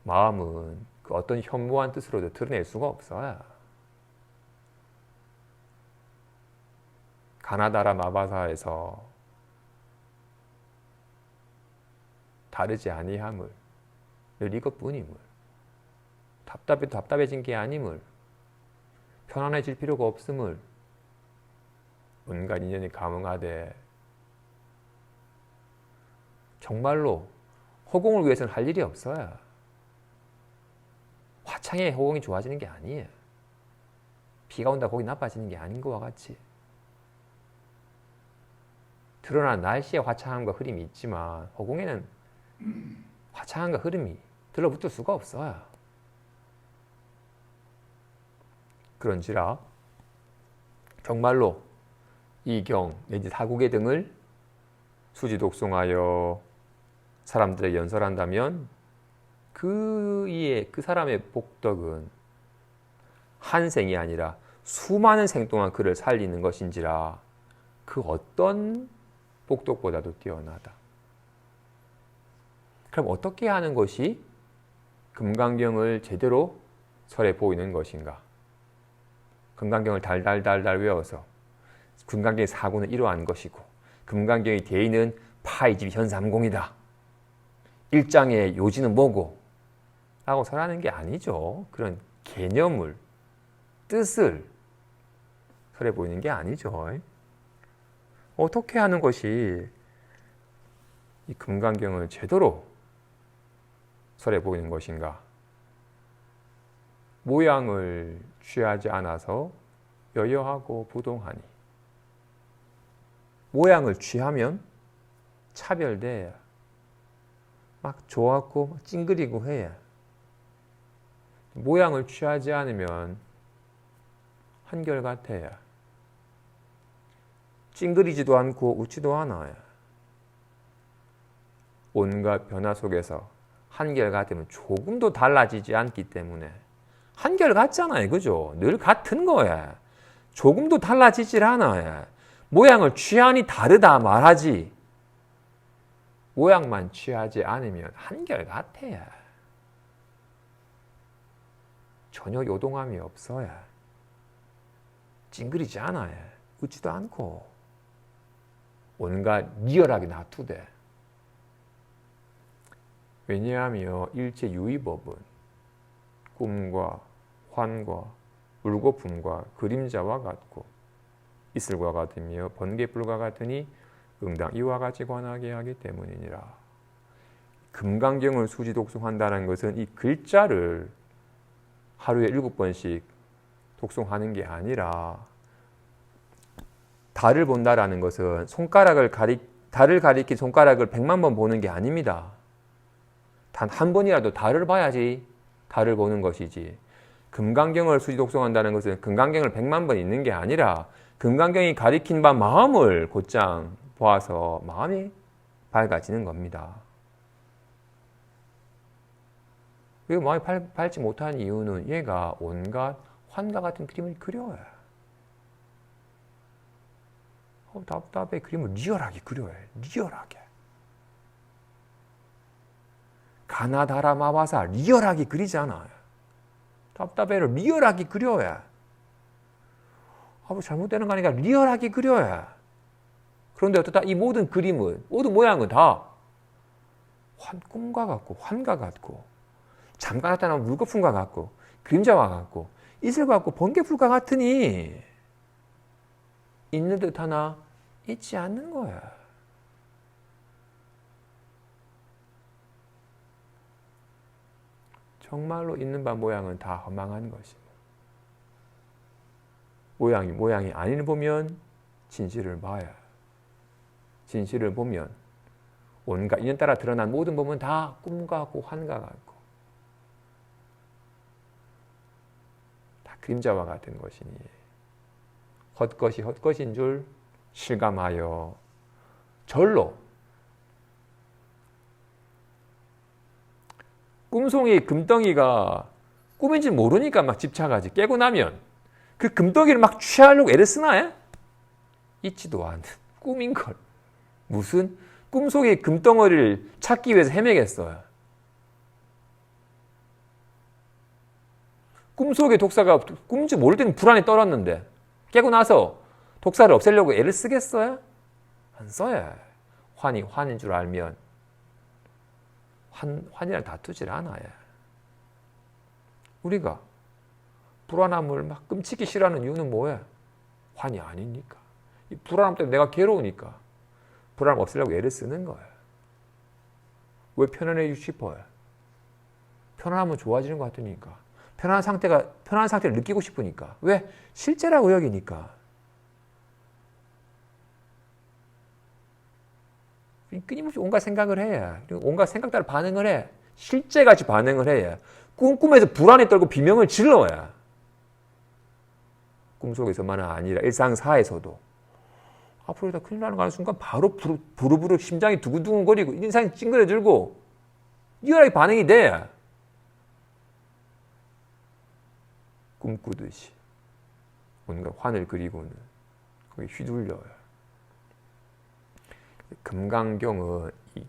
마음은 그 어떤 현무한 뜻으로도 드러낼 수가 없어요. 가나다라 마바사에서 다르지 아니함을 늘 이것뿐임을 답답해진 게 아님을 편안해질 필요가 없음을 온갖 인연이 감응하되 정말로 허공을 위해서는 할 일이 없어요. 화창해 허공이 좋아지는 게 아니에요. 비가 온다 거기 나빠지는 게 아닌 것과 같이 드러난 날씨에 화창함과 흐름이 있지만 허공에는 화창함과 흐름이 들러붙을 수가 없어요. 그런지라 정말로 이 경 내지 사국의 등을 수지 독송하여 사람들에게 연설한다면 그 사람의 복덕은 한 생이 아니라 수많은 생 동안 그를 살리는 것인지라 그 어떤 복덕보다도 뛰어나다. 그럼 어떻게 하는 것이 금강경을 제대로 설해 보이는 것인가? 금강경을 달달달달 외워서 금강경의 사고는 이러한 것이고 금강경의 대의는 파이집 현삼공이다. 일장의 요지는 뭐고? 라고 설하는 게 아니죠. 그런 개념을, 뜻을 설해 보이는 게 아니죠. 어떻게 하는 것이 이 금강경을 제대로 설해 보이는 것인가? 모양을 취하지 않아서 여여하고 부동하니 모양을 취하면 차별돼야 막 좋았고 찡그리고 해야 모양을 취하지 않으면 한결같아야 찡그리지도 않고 웃지도 않아야 온갖 변화 속에서 한결같으면 조금도 달라지지 않기 때문에 한결같잖아요. 그죠? 늘 같은 거야. 조금도 달라지질 않아요. 모양을 취하니 다르다 말하지 모양만 취하지 않으면 한결같아야 전혀 요동함이 없어야 찡그리지 않아야 웃지도 않고 온갖 리얼하게 놔두되 왜냐하면 일체 유의법은 꿈과 환과 울고품과 그림자와 같고 이슬과 같으며 번개불과 같으니 응당 이와 같이 관하게 하기 때문이니라. 금강경을 수지 독송한다는 것은 이 글자를 하루에 7번씩 독송하는 게 아니라 달을 본다라는 것은 달을 가리킨 손가락을 100만 번 보는 게 아닙니다. 단 한 번이라도 달을 봐야지 달을 보는 것이지 금강경을 수지 독송한다는 것은 금강경을 100만 번 읽는 게 아니라 금강경이 가리킨 바 마음을 곧장 보아서 마음이 밝아지는 겁니다. 왜 마음이 밝지 못한 이유는 얘가 온갖 환과 같은 그림을 그려요. 답답해. 그림을 리얼하게 그려요. 리얼하게. 가나다라 마바사 리얼하게 그리잖아요. 답답해를 리얼하게 그려야. 잘못되는 거 아니까 리얼하게 그려야. 그런데 어떻다? 이 모든 그림은, 모든 모양은 다 꿈과 같고, 환과 같고, 잠깐 나타나는 물거품과 같고, 그림자와 같고, 이슬과 같고, 번개풀과 같으니 있는 듯 하나 있지 않는 거야. 정말로 있는 바 모양은 다 허망한 것입니다. 모양이 아니를 보면 진실을 봐야. 진실을 보면 온갖 인연 따라 드러난 모든 몸은 다 꿈과 같고 환과 같고 다 그림자와 같은 것이니 헛것이 헛것인 줄 실감하여 절로 꿈속의 금덩이가 꿈인지 모르니까 막 집착하지. 깨고 나면 그 금덩이를 막 취하려고 애를 쓰나? 있지도 않은 꿈인걸. 무슨 꿈속의 금덩어리를 찾기 위해서 헤매겠어요. 꿈속의 독사가 꿈인지 모를 때는 불안에 떨었는데 깨고 나서 독사를 없애려고 애를 쓰겠어요? 안 써요. 환이 환인 줄 알면 환이랑 다투질 않아요. 우리가 불안함을 막 끔찍이 싫어하는 이유는 뭐야? 환이 아니니까. 이 불안함 때문에 내가 괴로우니까 불안함 없애려고 애를 쓰는 거예요. 왜 편안해지고 싶어요? 편안하면 좋아지는 것 같으니까. 편안한 상태를 느끼고 싶으니까. 왜? 실제라고 여기니까. 끊임없이 온갖 생각을 해야. 그리고 온갖 생각 따라 반응을 해. 실제같이 반응을 해야. 꿈에서 불안에 떨고 비명을 질러야. 꿈속에서만은 아니라 일상사에서도. 앞으로 다 큰일 나는 거 하는 순간 바로 부르부르 심장이 두근두근거리고 인상이 찡그려들고 리얼하게 반응이 돼. 꿈꾸듯이 온갖 환을 그리고는 거기 휘둘려요. 금강경은 이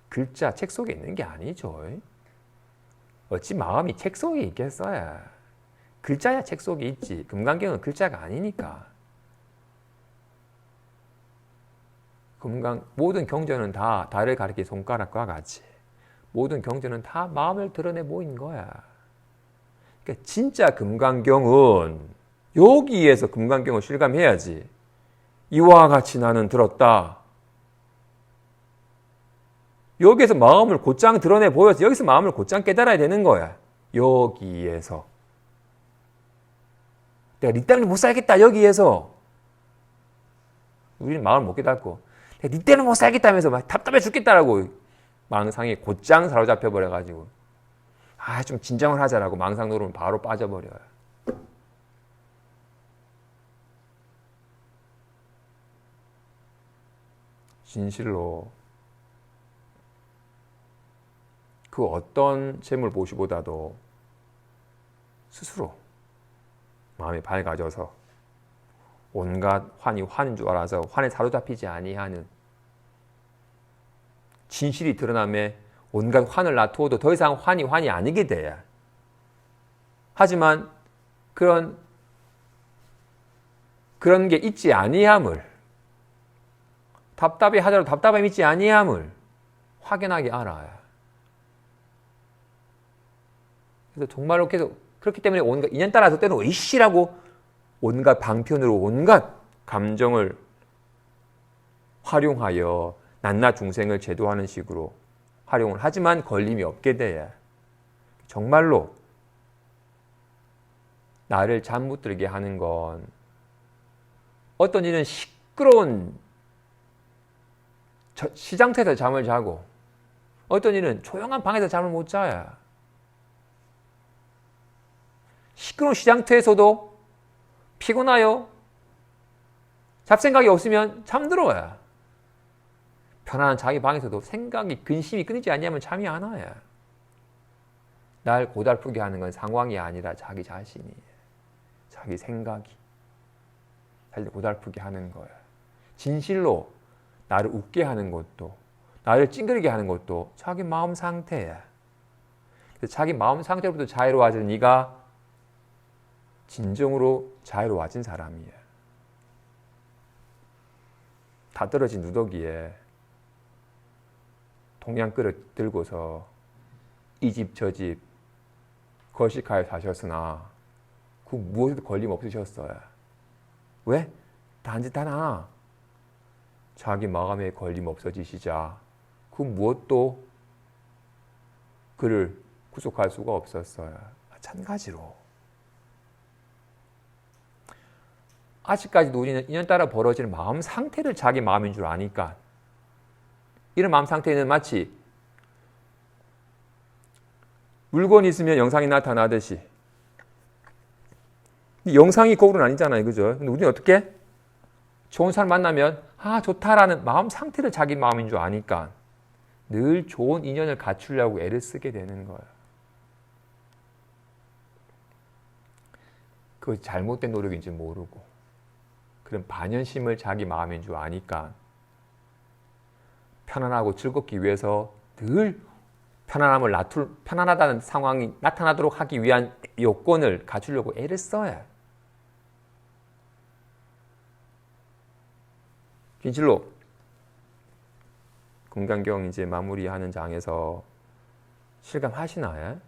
글자 책 속에 있는 게 아니죠. 어찌 마음이 책 속에 있겠어요. 글자야 책 속에 있지. 금강경은 글자가 아니니까. 모든 경전은 다 달을 가리킨 손가락과 같이 모든 경전은 다 마음을 드러내 보인 거야. 그러니까 진짜 금강경은 여기에서 금강경을 실감해야지. 이와 같이 나는 들었다. 여기에서 마음을 곧장 드러내 보여서 여기서 마음을 곧장 깨달아야 되는 거야. 여기에서. 내가 네 때문에 못 살겠다. 여기에서. 우리는 마음을 못 깨닫고 네 때문에 못 살겠다면서 막 답답해 죽겠다라고 망상에 곧장 사로잡혀 버려가지고 좀 진정을 하자라고 망상 노름을 바로 빠져버려요. 진실로 그 어떤 재물 보시보다도 스스로 마음이 밝아져서 온갖 환이 환인 줄 알아서 환에 사로잡히지 아니하는 진실이 드러남에 온갖 환을 놔두어도 더 이상 환이 아니게 돼야. 하지만 그런 게 있지 아니함을 답답해 하더라도 답답함이 있지 아니함을 확연하게 알아야. 그래서 정말로 계속 그렇기 때문에 온갖 인연 따라서 때는 으이씨라고 온갖 방편으로 온갖 감정을 활용하여 낱낱 중생을 제도하는 식으로 활용을 하지만 걸림이 없게 돼야. 정말로 나를 잠 못 들게 하는 건 어떤 이는 시끄러운 시장터에서 잠을 자고 어떤 이는 조용한 방에서 잠을 못 자야. 시끄러운 시장터에서도 피곤하여 잡생각이 없으면 잠들어야. 편안한 자기 방에서도 생각이 근심이 끊이지 않냐면 잠이 안 와야. 날 고달프게 하는 건 상황이 아니라 자기 자신이에요. 자기 생각이 자기를 고달프게 하는 거예요. 진실로 나를 웃게 하는 것도 나를 찡그리게 하는 것도 자기 마음 상태예요. 자기 마음 상태로부터 자유로워진 네가 진정으로 자유로워진 사람이에요. 다 떨어진 누더기에 동양 그릇 들고서 이 집 저 집 거식하여 사셨으나 그 무엇에도 걸림 없으셨어요. 왜? 단지 하나 자기 마음에 걸림 없어지시자 그 무엇도 그를 구속할 수가 없었어요. 마찬가지로 아직까지도 우리는 인연따라 벌어지는 마음 상태를 자기 마음인 줄 아니까 이런 마음 상태는 마치 물건이 있으면 영상이 나타나듯이 영상이 거울은 아니잖아요. 그죠? 근데 우리는 어떻게? 좋은 사람 만나면 아 좋다라는 마음 상태를 자기 마음인 줄 아니까 늘 좋은 인연을 갖추려고 애를 쓰게 되는 거예요. 그 잘못된 노력인지 모르고 그런 반연심을 자기 마음인 줄 아니까 편안하고 즐겁기 위해서 늘 편안하다는 상황이 나타나도록 하기 위한 요건을 갖추려고 애를 써요. 진실로 금강경 이제 마무리하는 장에서 실감하시나요?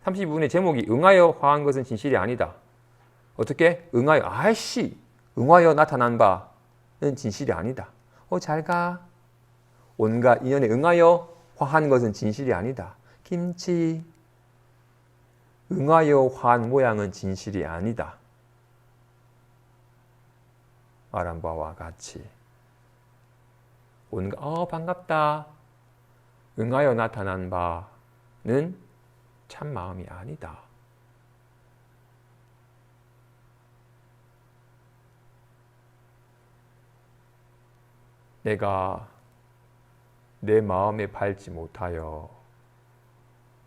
(32분의) 제목이 응하여 화한 것은 진실이 아니다. 어떻게? 응하여 응하여 나타난 바는 진실이 아니다. 잘가. 온갖 인연에 응하여 화한 것은 진실이 아니다. 김치. 응하여 화한 모양은 진실이 아니다. 말한 바와 같이 온갖 반갑다. 응하여 나타난 바는 참 마음이 아니다. 내가 내 마음에 밟지 못하여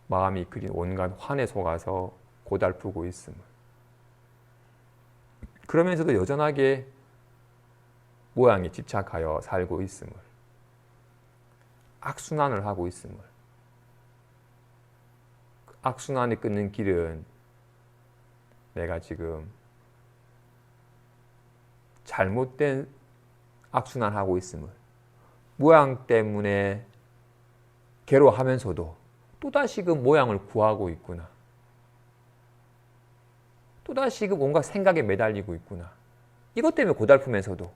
마음이 그린 온갖 환에 속아서 고달프고 있음을, 그러면서도 여전하게 모양에 집착하여 살고 있음을, 악순환을 하고 있음을, 악순환이 끊는 길은 내가 지금 잘못된 악순환하고 있음을, 모양 때문에 괴로워하면서도 또다시금 모양을 구하고 있구나. 또다시금 온갖 생각에 매달리고 있구나. 이것 때문에 고달프면서도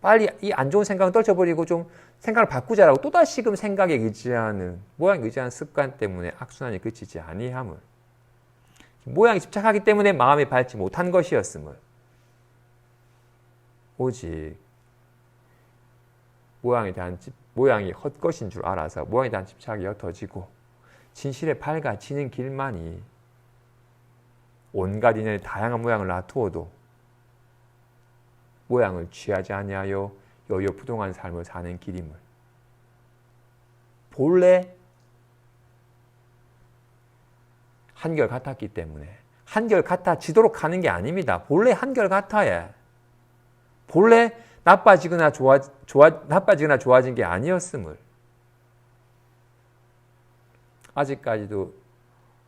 빨리 이 안 좋은 생각은 떨쳐버리고 좀 생각을 바꾸자라고 또다시금 생각에 의지하는, 모양에 의지하는 습관 때문에 악순환이 그치지 아니함을, 모양에 집착하기 때문에 마음에 밟지 못한 것이었음을, 오직 모양이 헛것인 줄 알아서 모양에 대한 집착이 옅어지고 진실에 밝아지는 길만이 온갖 인연의 다양한 모양을 놔두어도 모양을 취하지 아니하여 여유부동한 삶을 사는 길임을, 본래 한결같았기 때문에 한결같아지도록 하는 게 아닙니다. 본래 한결같아야, 본래 나빠지거나 좋아진 게 아니었음을, 아직까지도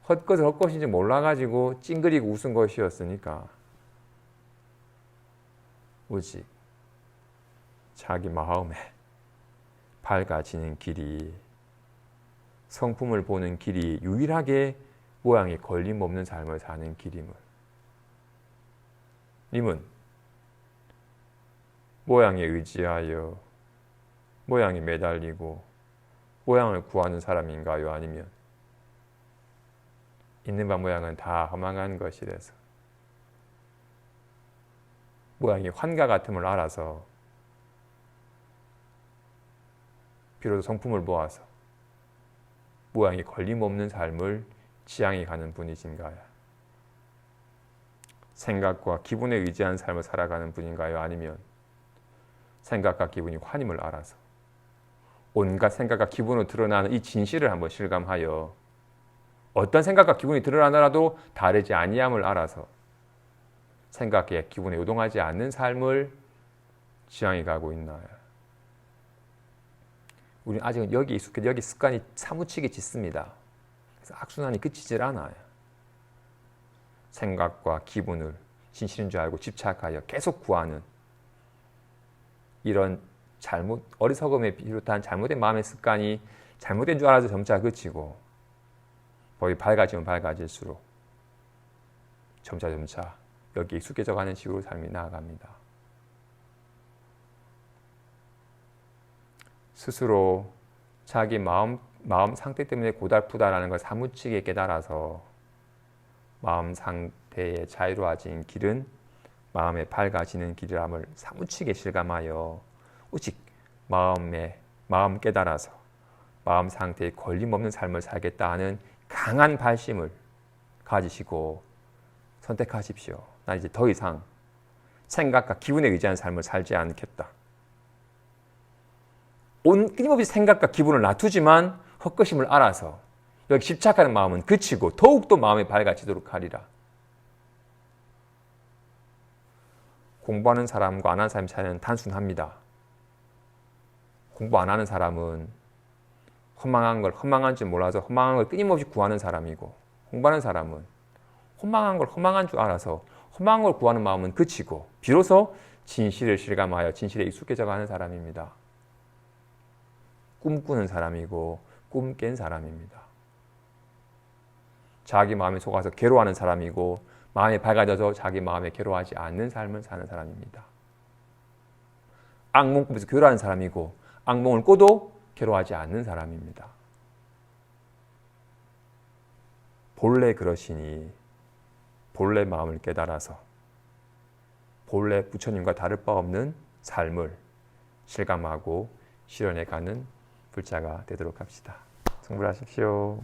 헛것인지 몰라가지고 찡그리고 웃은 것이었으니까 오직 자기 마음에 밝아지는 길이, 성품을 보는 길이 유일하게 모양에 걸림없는 삶을 사는 길임을, 님은 모양에 의지하여 모양에 매달리고 모양을 구하는 사람인가요? 아니면 있는 바 모양은 다 허망한 것이라서 모양이 환과 같음을 알아서 비로소 성품을 모아서 모양이 걸림없는 삶을 지향해 가는 분이신가요? 생각과 기분에 의지한 삶을 살아가는 분인가요? 아니면 생각과 기분이 환임을 알아서 온갖 생각과 기분으로 드러나는 이 진실을 한번 실감하여 어떤 생각과 기분이 드러나더라도 다르지 아니함을 알아서 생각에 기분에 요동하지 않는 삶을 지향해 가고 있나요? 우리는 아직은 여기 익숙해 여기 습관이 사무치게 짙습니다. 그래서 악순환이 그치질 않아요. 생각과 기분을 진실인 줄 알고 집착하여 계속 구하는 이런 어리석음에 비롯한 잘못된 마음의 습관이 잘못된 줄 알아서 점차 그치고 법이 밝아지면 밝아질수록 점차 여기 익숙해져가는 식으로 삶이 나아갑니다. 스스로 자기 마음 상태 때문에 고달프다라는 걸 사무치게 깨달아서 마음 상태의 자유로워진 길은 마음에 밝아지는 길이람을 사무치게 실감하여 오직 마음 깨달아서 마음 상태에 걸림없는 삶을 살겠다 하는 강한 발심을 가지시고 선택하십시오. 난 이제 더 이상 생각과 기분에 의지한 삶을 살지 않겠다. 끊임없이 생각과 기분을 놔두지만 헛것임을 알아서 여기 집착하는 마음은 그치고 더욱더 마음이 밝아지도록 하리라. 공부하는 사람과 안 하는 사람의 차이는 단순합니다. 공부 안 하는 사람은 허망한 줄 몰라서 허망한 걸 끊임없이 구하는 사람이고, 공부하는 사람은 허망한 걸 허망한 줄 알아서 허망한 걸 구하는 마음은 그치고 비로소 진실을 실감하여 진실에 익숙해져가는 사람입니다. 꿈꾸는 사람이고 꿈 깬 사람입니다. 자기 마음에 속아서 괴로워하는 사람이고 마음이 밝아져서 자기 마음에 괴로워하지 않는 삶을 사는 사람입니다. 악몽 꾸면서 괴로워하는 사람이고 악몽을 꿔도 괴로워하지 않는 사람입니다. 본래 그러시니 본래 마음을 깨달아서 본래 부처님과 다를 바 없는 삶을 실감하고 실현해가는 불자가 되도록 합시다. 성불하십시오.